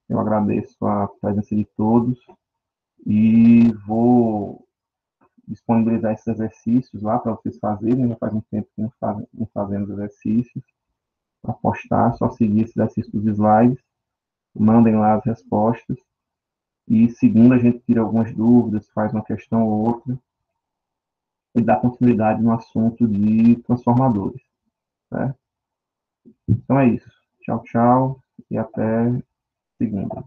Eu agradeço a presença de todos e vou disponibilizar esses exercícios lá para vocês fazerem. Já faz um tempo que não fazemos exercícios. Para postar, só seguir esses exercícios dos slides, mandem lá as respostas. E segunda, a gente tira algumas dúvidas, faz uma questão ou outra e dá continuidade no assunto de transformadores. Certo? Então é isso. Tchau, tchau e até segunda.